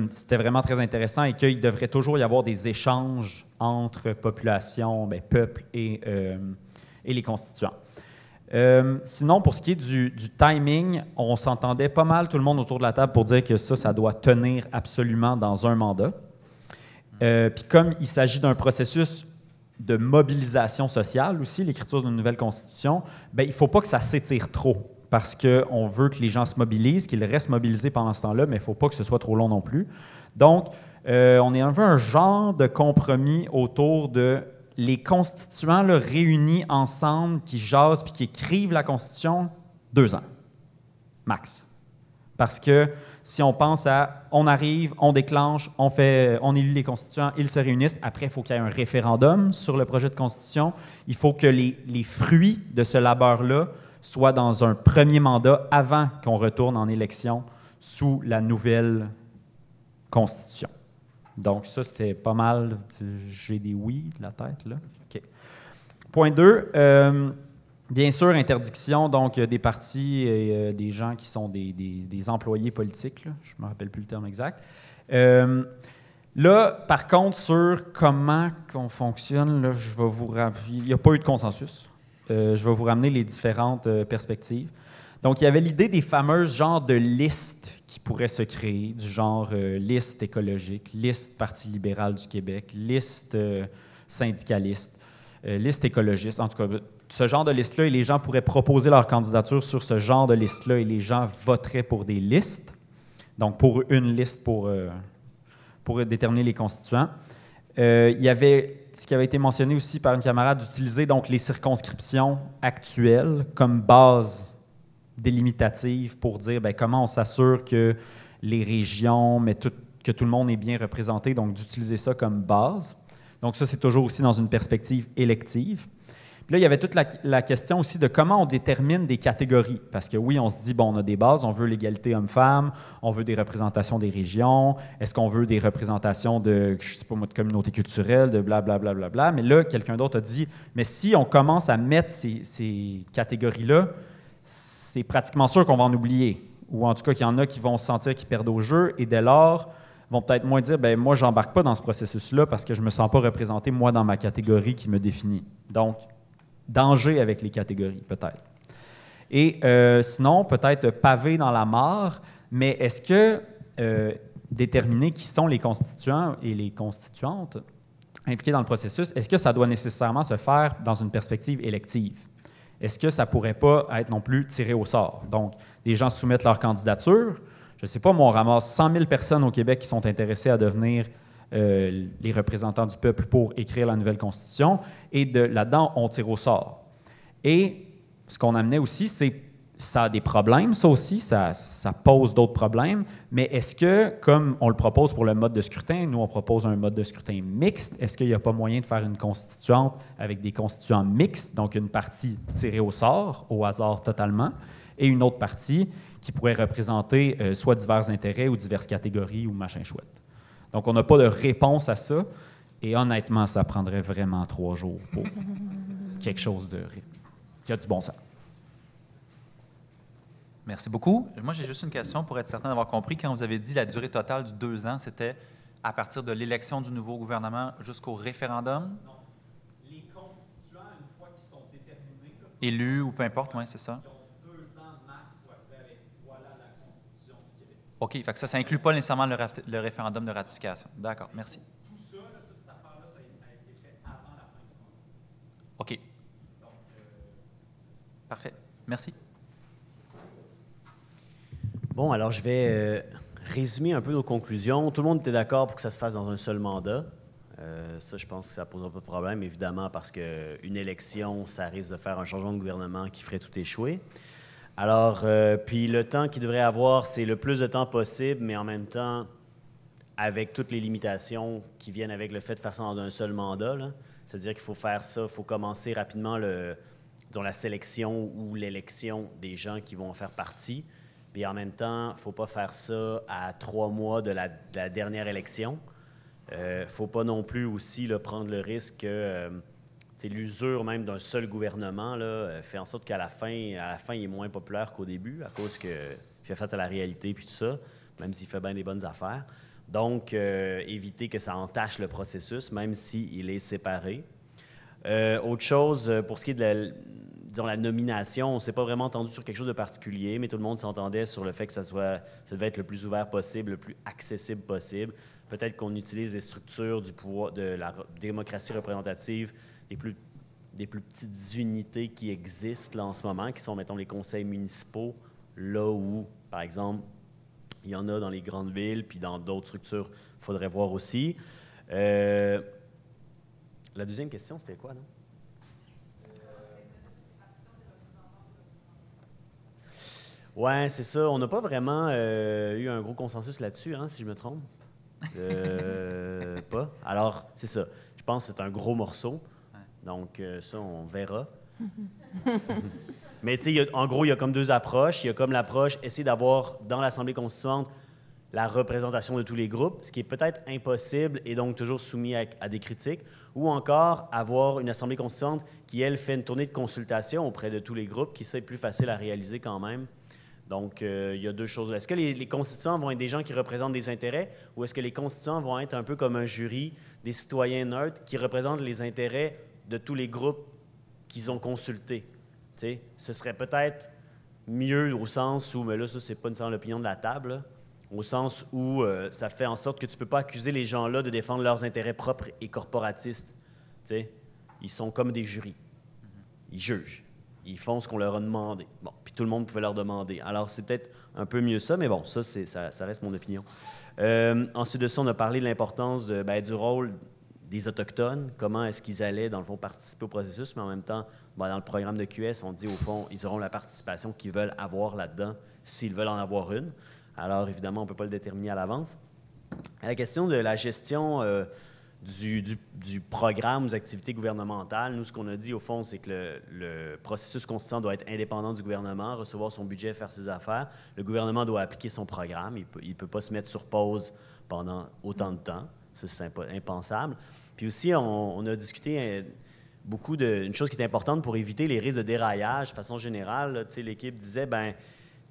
c'était vraiment très intéressant et qu'il devrait toujours y avoir des échanges entre population, peuple et les constituants. Sinon, pour ce qui est du timing, on s'entendait pas mal, tout le monde autour de la table, pour dire que ça doit tenir absolument dans un mandat. Puis comme il s'agit d'un processus de mobilisation sociale aussi, l'écriture d'une nouvelle constitution, il ne faut pas que ça s'étire trop, parce qu'on veut que les gens se mobilisent, qu'ils restent mobilisés pendant ce temps-là, mais il ne faut pas que ce soit trop long non plus. Donc, On est un peu un genre de compromis autour de les constituants là, réunis ensemble, qui jasent puis qui écrivent la Constitution, 2 ans, max. Parce que si on pense à, on arrive, on déclenche, on élit les constituants, ils se réunissent, après il faut qu'il y ait un référendum sur le projet de Constitution, il faut que les fruits de ce labeur-là soient dans un premier mandat avant qu'on retourne en élection sous la nouvelle Constitution. Donc ça, c'était pas mal. J'ai des oui de la tête, là. OK. Point 2, bien sûr, interdiction donc des partis et des gens qui sont des employés politiques. Là. Je ne me rappelle plus le terme exact. Là, par contre, sur comment on fonctionne, là, je vais vous rappeler. Il n'y a pas eu de consensus. Je vais vous ramener les différentes perspectives. Donc, il y avait l'idée des fameuses genres de listes qui pourraient se créer, du genre liste écologique, liste Parti libéral du Québec, liste syndicaliste, liste écologiste, en tout cas, ce genre de liste-là, et les gens pourraient proposer leur candidature sur ce genre de liste-là, et les gens voteraient pour des listes, donc pour une liste pour déterminer les constituants. Il y avait ce qui avait été mentionné aussi par une camarade, d'utiliser donc les circonscriptions actuelles comme base délimitative pour dire bien, comment on s'assure que les régions, que tout le monde est bien représenté, donc d'utiliser ça comme base. Donc ça, c'est toujours aussi dans une perspective élective. Puis là, il y avait toute la question aussi de comment on détermine des catégories. Parce que oui, on se dit, bon, on a des bases, on veut l'égalité homme-femme, on veut des représentations des régions, est-ce qu'on veut des représentations de, je sais pas moi, de communautés culturelles, de blablabla, bla, bla, bla, bla. Mais là, quelqu'un d'autre a dit, mais si on commence à mettre ces catégories-là, c'est pratiquement sûr qu'on va en oublier. Ou en tout cas qu'il y en a qui vont se sentir qu'ils perdent au jeu et dès lors vont peut-être moins dire, bien, moi, j'embarque pas dans ce processus-là parce que je me sens pas représenté, moi, dans ma catégorie qui me définit. Donc, danger avec les catégories, peut-être. Et sinon, peut-être pavé dans la mare, mais est-ce que déterminer qui sont les constituants et les constituantes impliqués dans le processus, est-ce que ça doit nécessairement se faire dans une perspective élective? Est-ce que ça ne pourrait pas être non plus tiré au sort? Donc, des gens soumettent leur candidature. Je ne sais pas, moi, on ramasse 100 000 personnes au Québec qui sont intéressées à devenir les représentants du peuple pour écrire la nouvelle Constitution. Et là-dedans, on tire au sort. Et ce qu'on amenait aussi, c'est ça a des problèmes, ça aussi, ça pose d'autres problèmes. Mais est-ce que, comme on le propose pour le mode de scrutin, nous, on propose un mode de scrutin mixte, est-ce qu'il n'y a pas moyen de faire une constituante avec des constituants mixtes, donc une partie tirée au sort, au hasard totalement, et une autre partie qui pourrait représenter soit divers intérêts ou diverses catégories ou machin chouette. Donc, on n'a pas de réponse à ça. Et honnêtement, ça prendrait vraiment 3 jours pour quelque chose qui a du bon sens. Merci beaucoup. Moi, j'ai juste une question pour être certain d'avoir compris. Quand vous avez dit la durée totale du 2 ans, c'était à partir de l'élection du nouveau gouvernement jusqu'au référendum? Non. Les constituants, une fois qu'ils sont déterminés, là, élus ou peu importe, oui, c'est ça. Ils ont 2 ans max pour arriver avec voilà la Constitution du Québec. OK, fait que ça n'inclut pas nécessairement le référendum de ratification. D'accord, merci. Tout ça, là, toute cette affaire-là, ça a été fait avant la fin du mandat. OK. Donc, parfait. Merci. Bon, alors je vais résumer un peu nos conclusions. Tout le monde était d'accord pour que ça se fasse dans un seul mandat. Ça, je pense que ça ne posera pas de problème, évidemment, parce qu'une élection, ça risque de faire un changement de gouvernement qui ferait tout échouer. Alors, puis le temps qu'il devrait avoir, c'est le plus de temps possible, mais en même temps, avec toutes les limitations qui viennent avec le fait de faire ça dans un seul mandat. C'est-à-dire qu'il faut faire ça, il faut commencer rapidement la sélection ou l'élection des gens qui vont en faire partie. Puis en même temps, il ne faut pas faire ça à 3 mois de la dernière élection. Il ne faut pas non plus aussi prendre le risque que l'usure même d'un seul gouvernement fait en sorte qu'à la fin, il est moins populaire qu'au début, à cause qu'il fait face à la réalité puis tout ça, même s'il fait bien des bonnes affaires. Donc, éviter que ça entache le processus, même s'il est séparé. Autre chose, pour ce qui est de la nomination, on ne s'est pas vraiment entendu sur quelque chose de particulier, mais tout le monde s'entendait sur le fait que ça devait être le plus ouvert possible, le plus accessible possible. Peut-être qu'on utilise les structures du pouvoir, de la démocratie représentative, des plus petites unités qui existent là, en ce moment, qui sont, mettons, les conseils municipaux, là où, par exemple, il y en a dans les grandes villes, puis dans d'autres structures faudrait voir aussi. La deuxième question, c'était quoi, non? Ouais, c'est ça. On n'a pas vraiment eu un gros consensus là-dessus, hein, si je me trompe. Pas. Alors, c'est ça. Je pense que c'est un gros morceau. Donc, ça, on verra. Mais tu sais, en gros, il y a comme deux approches. Il y a comme l'approche essayer d'avoir dans l'Assemblée constituante la représentation de tous les groupes, ce qui est peut-être impossible et donc toujours soumis à des critiques, ou encore avoir une Assemblée constituante qui, elle, fait une tournée de consultation auprès de tous les groupes, qui ça est plus facile à réaliser quand même. Donc, il y a deux choses. Est-ce que les constituants vont être des gens qui représentent des intérêts, ou est-ce que les constituants vont être un peu comme un jury, des citoyens neutres qui représentent les intérêts de tous les groupes qu'ils ont consultés? T'sais, ce serait peut-être mieux au sens où, mais là, ça, c'est pas nécessairement l'opinion de la table, là, au sens où ça fait en sorte que tu ne peux pas accuser les gens-là de défendre leurs intérêts propres et corporatistes. T'sais, ils sont comme des jurys. Ils jugent. Ils font ce qu'on leur a demandé. Bon, puis tout le monde pouvait leur demander. Alors, c'est peut-être un peu mieux ça, mais bon, ça reste mon opinion. Ensuite de ça, on a parlé de l'importance du rôle des Autochtones, comment est-ce qu'ils allaient, dans le fond, participer au processus, mais en même temps, dans le programme de QS, on dit, au fond, ils auront la participation qu'ils veulent avoir là-dedans, s'ils veulent en avoir une. Alors, évidemment, on ne peut pas le déterminer à l'avance. La question de la gestion du programme aux activités gouvernementales, nous, ce qu'on a dit, au fond, c'est que le processus constituant doit être indépendant du gouvernement, recevoir son budget, faire ses affaires. Le gouvernement doit appliquer son programme. Il ne peut pas se mettre sur pause pendant autant de temps. Ça, c'est impensable. Puis aussi, on a discuté beaucoup d'une chose qui est importante pour éviter les risques de déraillage. De façon générale, l'équipe disait,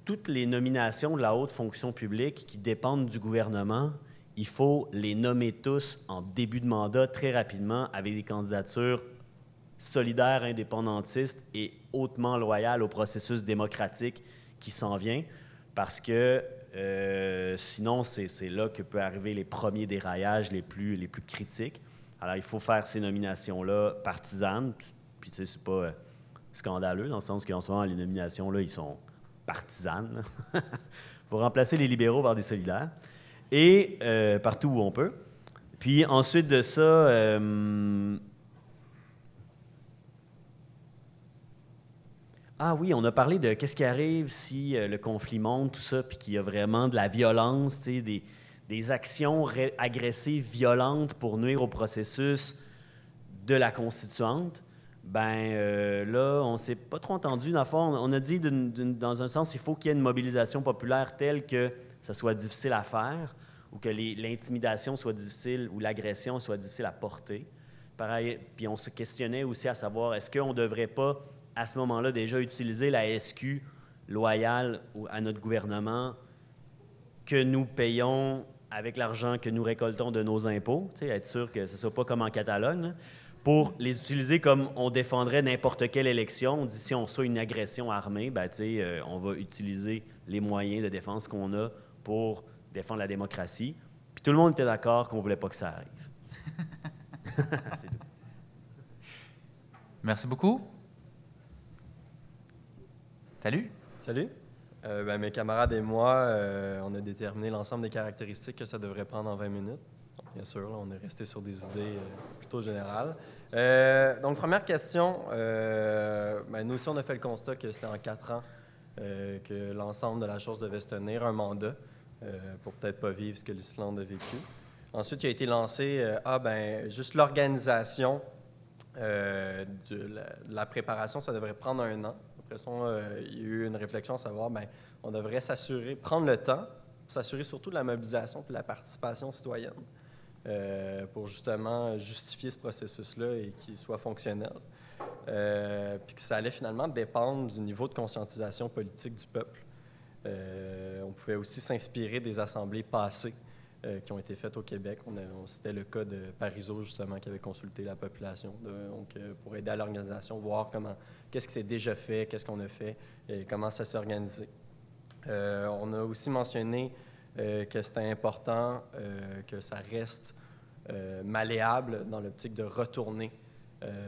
toutes les nominations de la haute fonction publique qui dépendent du gouvernement, il faut les nommer tous en début de mandat très rapidement avec des candidatures solidaires, indépendantistes et hautement loyales au processus démocratique qui s'en vient, parce que sinon, c'est là que peuvent arriver les premiers déraillages les plus critiques. Alors, il faut faire ces nominations-là partisanes, puis tu sais, c'est pas scandaleux, dans le sens qu'en ce moment, les nominations-là, ils sont partisanes. Il faut remplacer les libéraux par des solidaires. Et partout où on peut. Puis ensuite de ça, ah oui, on a parlé de qu'est-ce qui arrive si le conflit monte, tout ça, puis qu'il y a vraiment de la violence, des actions agressives violentes pour nuire au processus de la constituante. Là, on ne s'est pas trop entendu. Dans le fond, on a dit, dans un sens, il faut qu'il y ait une mobilisation populaire telle que ça soit difficile à faire ou que l'intimidation soit difficile ou l'agression soit difficile à porter. Pareil, puis on se questionnait aussi à savoir, est-ce qu'on ne devrait pas, à ce moment-là, déjà utiliser la SQ loyale à notre gouvernement que nous payons avec l'argent que nous récoltons de nos impôts, être sûr que ce ne soit pas comme en Catalogne, là, pour les utiliser comme on défendrait n'importe quelle élection. On dit si on reçoit une agression armée, on va utiliser les moyens de défense qu'on a pour défendre la démocratie. Puis tout le monde était d'accord qu'on ne voulait pas que ça arrive. C'est tout. Merci beaucoup. Salut. Salut. Mes camarades et moi, on a déterminé l'ensemble des caractéristiques que ça devrait prendre en 20 minutes. Donc, bien sûr, là, on est resté sur des idées plutôt générales. Donc, première question. Nous aussi, on a fait le constat que c'était en 4 ans que l'ensemble de la chose devait se tenir, un mandat, pour peut-être pas vivre ce que l'Islande a vécu. Ensuite, il a été lancé, juste l'organisation de la préparation, ça devrait prendre 1 an. Après ça, il y a eu une réflexion à savoir, on devrait s'assurer, prendre le temps, pour s'assurer surtout de la mobilisation et de la participation citoyenne pour justement justifier ce processus-là et qu'il soit fonctionnel. Puis que ça allait finalement dépendre du niveau de conscientisation politique du peuple. On pouvait aussi s'inspirer des assemblées passées qui ont été faites au Québec. C'était le cas de Parizeau, justement, qui avait consulté la population pour aider à l'organisation, voir qu'est-ce qui s'est déjà fait, qu'est-ce qu'on a fait et comment ça s'est organisé. On a aussi mentionné que c'était important que ça reste malléable dans l'optique de retourner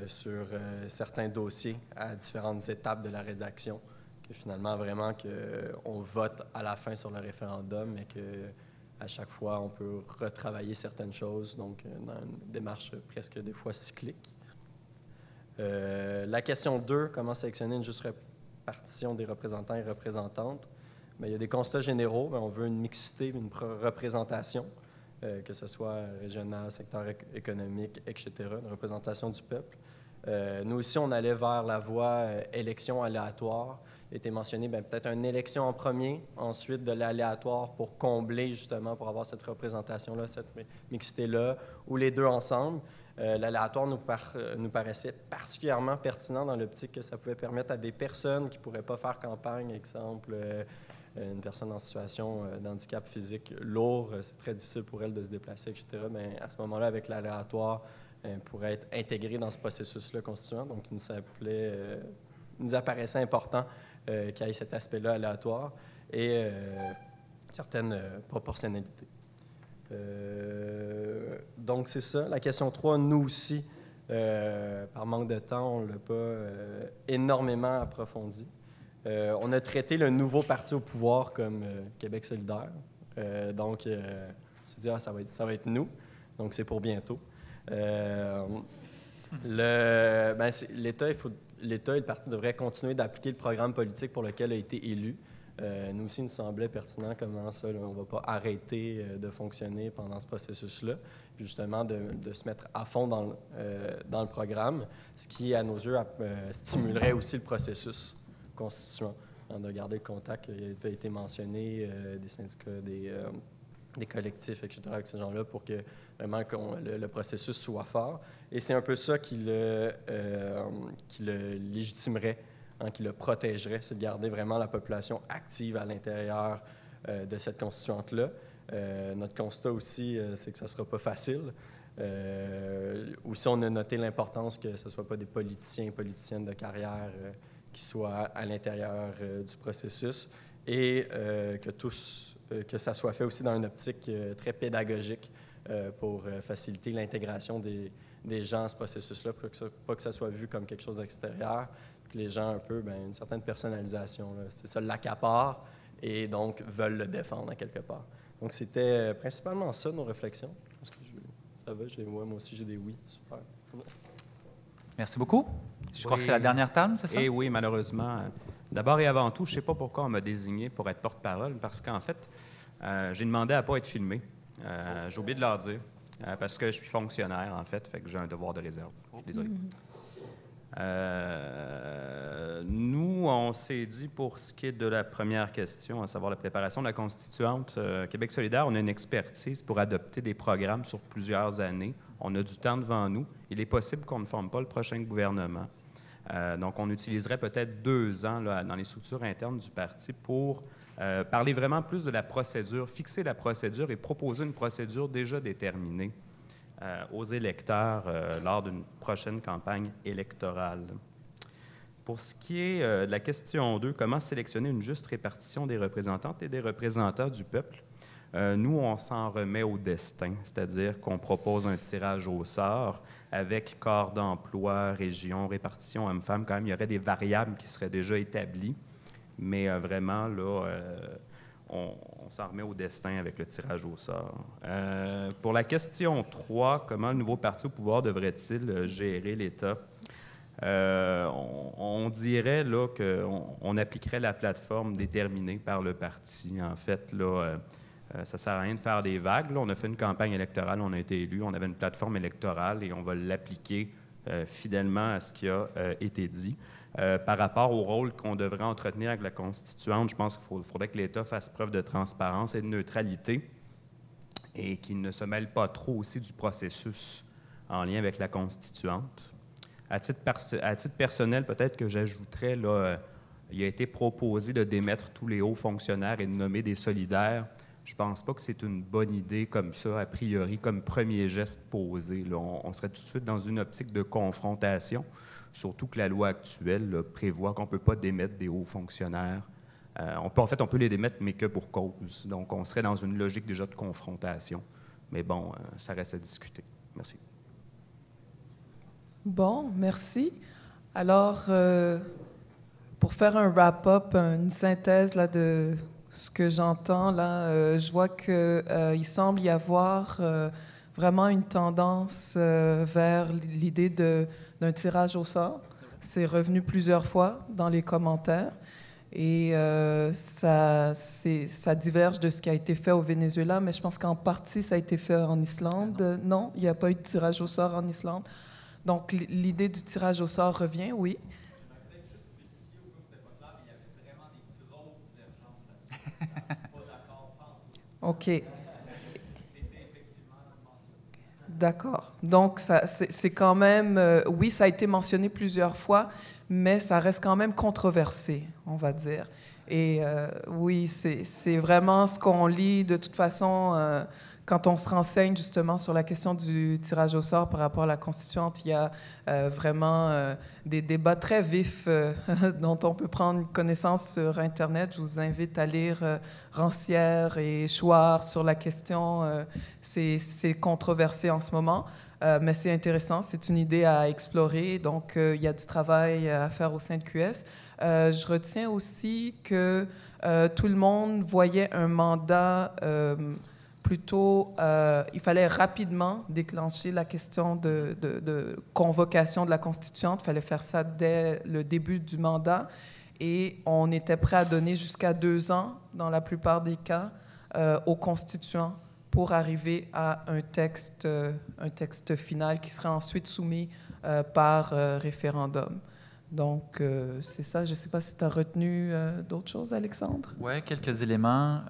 sur certains dossiers à différentes étapes de la rédaction, que finalement, vraiment, qu'on vote à la fin sur le référendum, mais que à chaque fois, on peut retravailler certaines choses, donc dans une démarche presque des fois cyclique. La question 2, comment sélectionner une juste répartition des représentants et représentantes? Bien, il y a des constats généraux, mais on veut une mixité, une représentation, que ce soit régional, secteur économique, etc., une représentation du peuple. Nous aussi, on allait vers la voie élection aléatoire. Il a été mentionné peut-être une élection en premier, ensuite de l'aléatoire pour combler justement, pour avoir cette représentation-là, cette mixité-là, ou les deux ensemble. L'aléatoire nous paraissait particulièrement pertinent dans l'optique que ça pouvait permettre à des personnes qui ne pourraient pas faire campagne, exemple une personne en situation d'handicap physique lourd, c'est très difficile pour elle de se déplacer, etc. Mais à ce moment-là, avec l'aléatoire, pourrait être intégré dans ce processus-là constituant. Donc, il nous apparaissait important qu'il y ait cet aspect-là aléatoire et certaines proportionnalités. Donc, c'est ça. La question 3, nous aussi, par manque de temps, on ne l'a pas énormément approfondi. On a traité le nouveau parti au pouvoir comme Québec solidaire. Donc, on s'est dit, ça va être nous. Donc, c'est pour bientôt. L'État et le parti devraient continuer d'appliquer le programme politique pour lequel a été élu. Nous aussi, il nous semblait pertinent comment ça, on ne va pas arrêter de fonctionner pendant ce processus-là, puis justement de se mettre à fond dans le programme, ce qui, à nos yeux, stimulerait aussi le processus constituant, de garder le contact qui a été mentionné, des syndicats, des collectifs, etc., avec ces gens-là, pour que vraiment le processus soit fort. Et c'est un peu ça qui le légitimerait, qui le protégerait, c'est de garder vraiment la population active à l'intérieur de cette constituante-là. Notre constat aussi, c'est que ça ne sera pas facile. Aussi, on a noté l'importance que ce ne soit pas des politiciens et politiciennes de carrière qui soient à l'intérieur du processus et que ça soit fait aussi dans une optique très pédagogique pour faciliter l'intégration des gens à ce processus-là, pas que ça soit vu comme quelque chose d'extérieur, que les gens, un peu, une certaine personnalisation, c'est ça, l'accaparent et donc veulent le défendre à quelque part. Donc, c'était principalement ça, nos réflexions. Ça va, moi aussi, j'ai des oui. Super. Merci beaucoup. Je crois que c'est la dernière table, c'est ça? Et oui, malheureusement. D'abord et avant tout, je ne sais pas pourquoi on m'a désigné pour être porte-parole, parce qu'en fait, j'ai demandé à ne pas être filmé. J'ai oublié de leur dire, parce que je suis fonctionnaire, en fait que j'ai un devoir de réserve. Je suis désolé. Nous, on s'est dit, pour ce qui est de la première question, à savoir la préparation de la constituante, Québec solidaire, on a une expertise pour adopter des programmes sur plusieurs années. On a du temps devant nous. Il est possible qu'on ne forme pas le prochain gouvernement. Donc, on utiliserait peut-être 2 ans là, dans les structures internes du parti pour parler vraiment plus de la procédure, fixer la procédure et proposer une procédure déjà déterminée aux électeurs lors d'une prochaine campagne électorale. Pour ce qui est de la question 2, comment sélectionner une juste répartition des représentantes et des représentants du peuple? Nous, on s'en remet au destin, c'est-à-dire qu'on propose un tirage au sort avec corps d'emploi, région, répartition hommes-femmes. Quand même, il y aurait des variables qui seraient déjà établies, mais vraiment, là, on s'en remet au destin avec le tirage au sort. Pour la question 3, comment le nouveau parti au pouvoir devrait-il gérer l'État? On dirait là qu'on appliquerait la plateforme déterminée par le parti. En fait, là, ça ne sert à rien de faire des vagues. Là, on a fait une campagne électorale, on a été élus, on avait une plateforme électorale et on va l'appliquer fidèlement à ce qui a été dit. Par rapport au rôle qu'on devrait entretenir avec la constituante, je pense qu'il faudrait que l'État fasse preuve de transparence et de neutralité et qu'il ne se mêle pas trop aussi du processus en lien avec la constituante. À titre personnel, peut-être que j'ajouterais, là, il a été proposé de démettre tous les hauts fonctionnaires et de nommer des solidaires. Je ne pense pas que c'est une bonne idée comme ça, a priori, comme premier geste posé. Là, on serait tout de suite dans une optique de confrontation, surtout que la loi actuelle là, prévoit qu'on ne peut pas démettre des hauts fonctionnaires. On peut les démettre, mais que pour cause. Donc, on serait dans une logique déjà de confrontation. Mais bon, ça reste à discuter. Merci. Bon, merci. Alors, pour faire un wrap-up, une synthèse là, de ce que j'entends là, je vois qu'il semble y avoir vraiment une tendance vers l'idée d'un tirage au sort. C'est revenu plusieurs fois dans les commentaires. Et ça diverge de ce qui a été fait au Venezuela, mais je pense qu'en partie, ça a été fait en Islande. Non, il n'y a pas eu de tirage au sort en Islande. Donc, l'idée du tirage au sort revient, oui. OK. D'accord. Donc, c'est quand même... oui, ça a été mentionné plusieurs fois, mais ça reste quand même controversé, on va dire. Et oui, c'est vraiment ce qu'on lit de toute façon quand on se renseigne justement sur la question du tirage au sort par rapport à la Constituante. Il y a vraiment des débats très vifs dont on peut prendre connaissance sur Internet. Je vous invite à lire Rancière et Chouard sur la question. C'est controversé en ce moment. Mais c'est intéressant, c'est une idée à explorer, donc il y a du travail à faire au sein de QS. Je retiens aussi que tout le monde voyait un mandat plutôt... il fallait rapidement déclencher la question de convocation de la Constituante. Il fallait faire ça dès le début du mandat. Et on était prêt à donner jusqu'à 2 ans, dans la plupart des cas, aux constituants pour arriver à un texte final qui sera ensuite soumis par référendum. Donc, c'est ça. Je ne sais pas si tu as retenu d'autres choses, Alexandre? Oui, quelques éléments.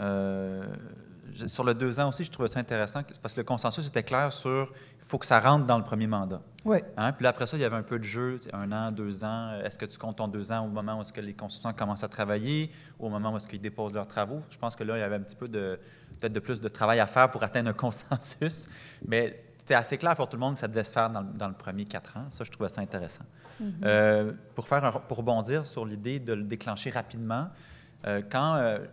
Sur le 2 ans aussi, je trouvais ça intéressant parce que le consensus était clair sur il faut que ça rentre dans le premier mandat. Oui. Hein? Puis là, après ça, il y avait un peu de jeu, 1 an, 2 ans. Est-ce que tu comptes ton 2 ans au moment où est-ce que les constituants commencent à travailler, ou au moment où est-ce qu'ils déposent leurs travaux? Je pense que là, il y avait un petit peu peut-être de plus de travail à faire pour atteindre un consensus. Mais c'était assez clair pour tout le monde que ça devait se faire dans le premier 4 ans. Ça, je trouvais ça intéressant. Mm-hmm. Pour rebondir sur l'idée de le déclencher rapidement,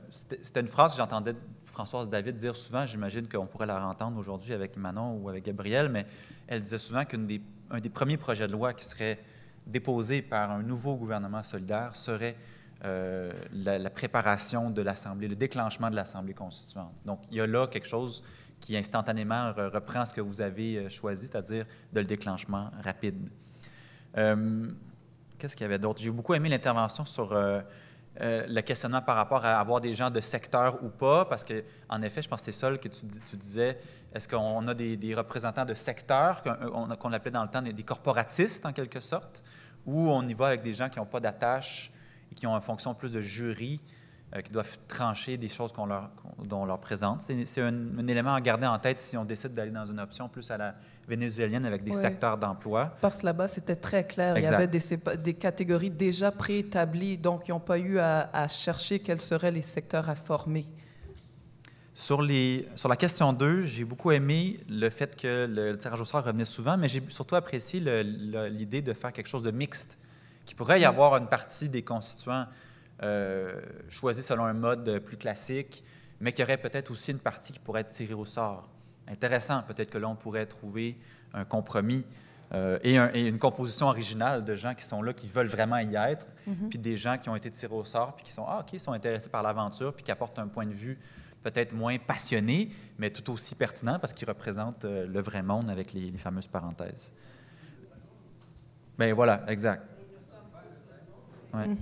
c'était une phrase que j'entendais Françoise David dire souvent, j'imagine qu'on pourrait la entendre aujourd'hui avec Manon ou avec Gabriel, mais elle disait souvent qu'un des premiers projets de loi qui serait déposé par un nouveau gouvernement solidaire serait la préparation de l'Assemblée, le déclenchement de l'Assemblée constituante. Donc, il y a là quelque chose qui instantanément reprend ce que vous avez choisi, c'est-à-dire de le déclenchement rapide. Qu'est-ce qu'il y avait d'autre? J'ai beaucoup aimé l'intervention sur le questionnement par rapport à avoir des gens de secteur ou pas, parce qu'en effet, je pense que c'est ça que tu disais, est-ce qu'on a des représentants de secteur, qu'on appelait dans le temps des corporatistes en quelque sorte, ou on y va avec des gens qui n'ont pas d'attache et qui ont une fonction plus de jury, qui doivent trancher des choses dont on leur présente. C'est un élément à garder en tête si on décide d'aller dans une option plus à la vénézuélienne avec des secteurs d'emploi. Parce que là-bas, c'était très clair. Exact. Il y avait des catégories déjà préétablies, donc ils n'ont pas eu à chercher quels seraient les secteurs à former. Sur la question 2, j'ai beaucoup aimé le fait que le tirage au sort revenait souvent, mais j'ai surtout apprécié l'idée de faire quelque chose de mixte, qu'il pourrait y avoir une partie des constituants choisis selon un mode plus classique, mais qu'il y aurait peut-être aussi une partie qui pourrait être tirée au sort. Intéressant, peut-être que là, on pourrait trouver un compromis et une composition originale de gens qui sont là, qui veulent vraiment y être, puis des gens qui ont été tirés au sort, puis qui sont, sont intéressés par l'aventure, puis qui apportent un point de vue peut-être moins passionné, mais tout aussi pertinent, parce qu'ils représentent le vrai monde avec les fameuses parenthèses. Bien, voilà, exact. Ouais.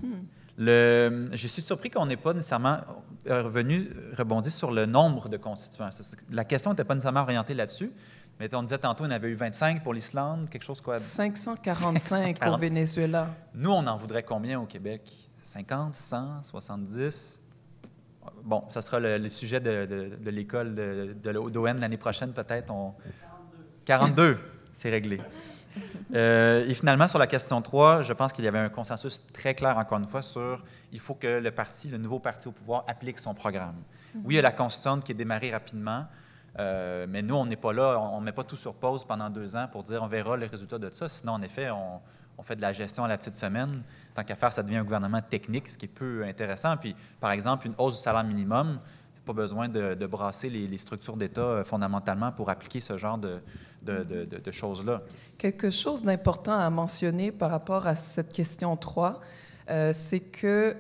Je suis surpris qu'on n'ait pas nécessairement rebondi sur le nombre de constituants. La question n'était pas nécessairement orientée là-dessus, mais on disait tantôt, on avait eu 25 pour l'Islande, quelque chose quoi? 545 au Venezuela. Nous, on en voudrait combien au Québec? 50, 100, 70? Bon, ça sera le sujet de l'école de l'ON l'année prochaine, peut-être. 42, c'est réglé. Et finalement, sur la question 3, je pense qu'il y avait un consensus très clair, encore une fois, sur il faut que le nouveau parti au pouvoir applique son programme. Oui, il y a la Constituante qui est démarrée rapidement, mais nous, on n'est pas là, on ne met pas tout sur pause pendant 2 ans pour dire on verra les résultats de ça. Sinon, en effet, on fait de la gestion à la petite semaine. Tant qu'à faire, ça devient un gouvernement technique, ce qui est peu intéressant. Puis, par exemple, une hausse du salaire minimum, pas besoin de brasser les structures d'État fondamentalement pour appliquer ce genre de choses-là. Quelque chose d'important à mentionner par rapport à cette question 3, c'est que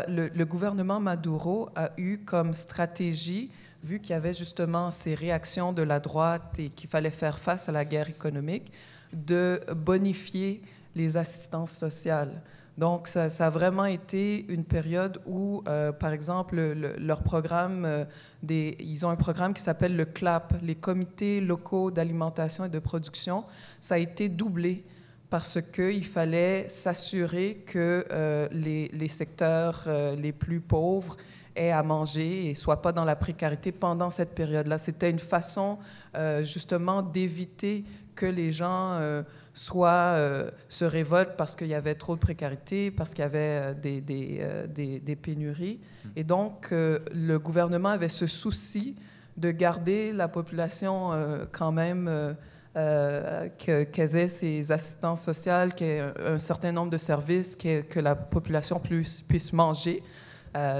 le gouvernement Maduro a eu comme stratégie, vu qu'il y avait justement ces réactions de la droite et qu'il fallait faire face à la guerre économique, de bonifier les assistances sociales. Donc, ça a vraiment été une période où, par exemple, leur programme, ils ont un programme qui s'appelle le CLAP, les comités locaux d'alimentation et de production. Ça a été doublé parce qu'il fallait s'assurer que les secteurs les plus pauvres aient à manger et ne soient pas dans la précarité pendant cette période-là. C'était une façon, justement, d'éviter que les gens se révoltent parce qu'il y avait trop de précarité, parce qu'il y avait des pénuries. Et donc, le gouvernement avait ce souci de garder la population quand même, qu'elles aient ces assistances sociales, qu'il y ait un certain nombre de services, que la population puisse manger.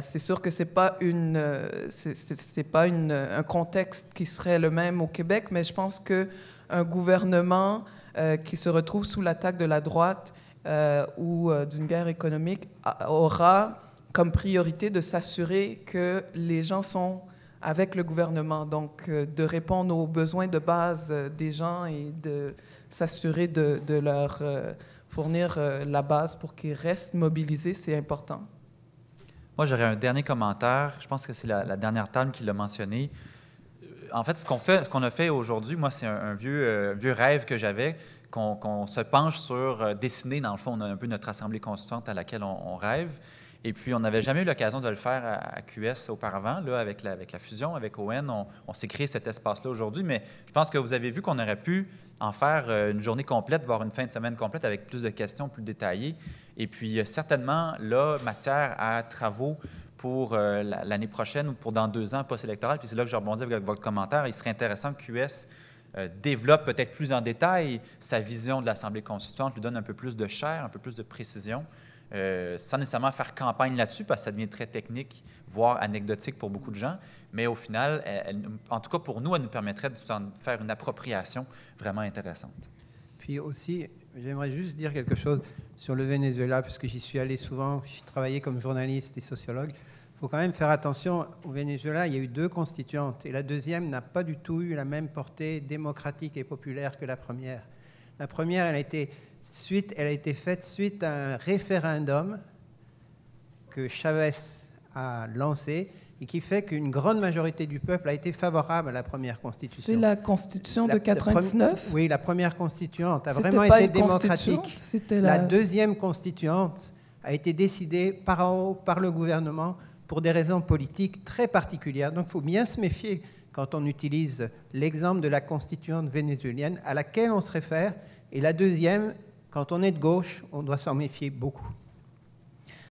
C'est sûr que c'est pas un contexte qui serait le même au Québec, mais je pense qu'un gouvernement qui se retrouve sous l'attaque de la droite ou d'une guerre économique aura comme priorité de s'assurer que les gens sont avec le gouvernement, donc de répondre aux besoins de base des gens et de s'assurer de leur fournir la base pour qu'ils restent mobilisés, c'est important. Moi, j'aurais un dernier commentaire. Je pense que c'est la dernière table qui l'a mentionné. En fait, ce qu'on a fait aujourd'hui, moi, c'est un vieux rêve que j'avais, qu'on se penche sur dessiner, dans le fond, on a un peu notre assemblée constituante à laquelle on rêve. Et puis, on n'avait jamais eu l'occasion de le faire à QS auparavant. Là, avec la fusion, avec ON, on s'est créé cet espace-là aujourd'hui. Mais je pense que vous avez vu qu'on aurait pu en faire une journée complète, voire une fin de semaine complète avec plus de questions plus détaillées. Et puis, certainement, là, matière à travaux pour l'année prochaine ou pour dans 2 ans post-électoral. Puis c'est là que je rebondis avec votre commentaire. Il serait intéressant que QS développe peut-être plus en détail sa vision de l'Assemblée constituante, lui donne un peu plus de chair, un peu plus de précision, sans nécessairement faire campagne là-dessus, parce que ça devient très technique, voire anecdotique pour beaucoup de gens. Mais au final, en tout cas pour nous, elle nous permettrait de faire une appropriation vraiment intéressante. Puis aussi, j'aimerais juste dire quelque chose sur le Venezuela, puisque j'y suis allé souvent, j'ai travaillé comme journaliste et sociologue. Il faut quand même faire attention, au Venezuela, il y a eu 2 constituantes, et la deuxième n'a pas du tout eu la même portée démocratique et populaire que la première. La première, elle a été faite suite à un référendum que Chavez a lancé, et qui fait qu'une grande majorité du peuple a été favorable à la première constitution. C'est la constitution de 99? Oui, la première constituante a vraiment été démocratique. La deuxième constituante a été décidée par en haut, par le gouvernement, pour des raisons politiques très particulières. Donc, il faut bien se méfier quand on utilise l'exemple de la constituante vénézuélienne à laquelle on se réfère. Et la deuxième, quand on est de gauche, on doit s'en méfier beaucoup.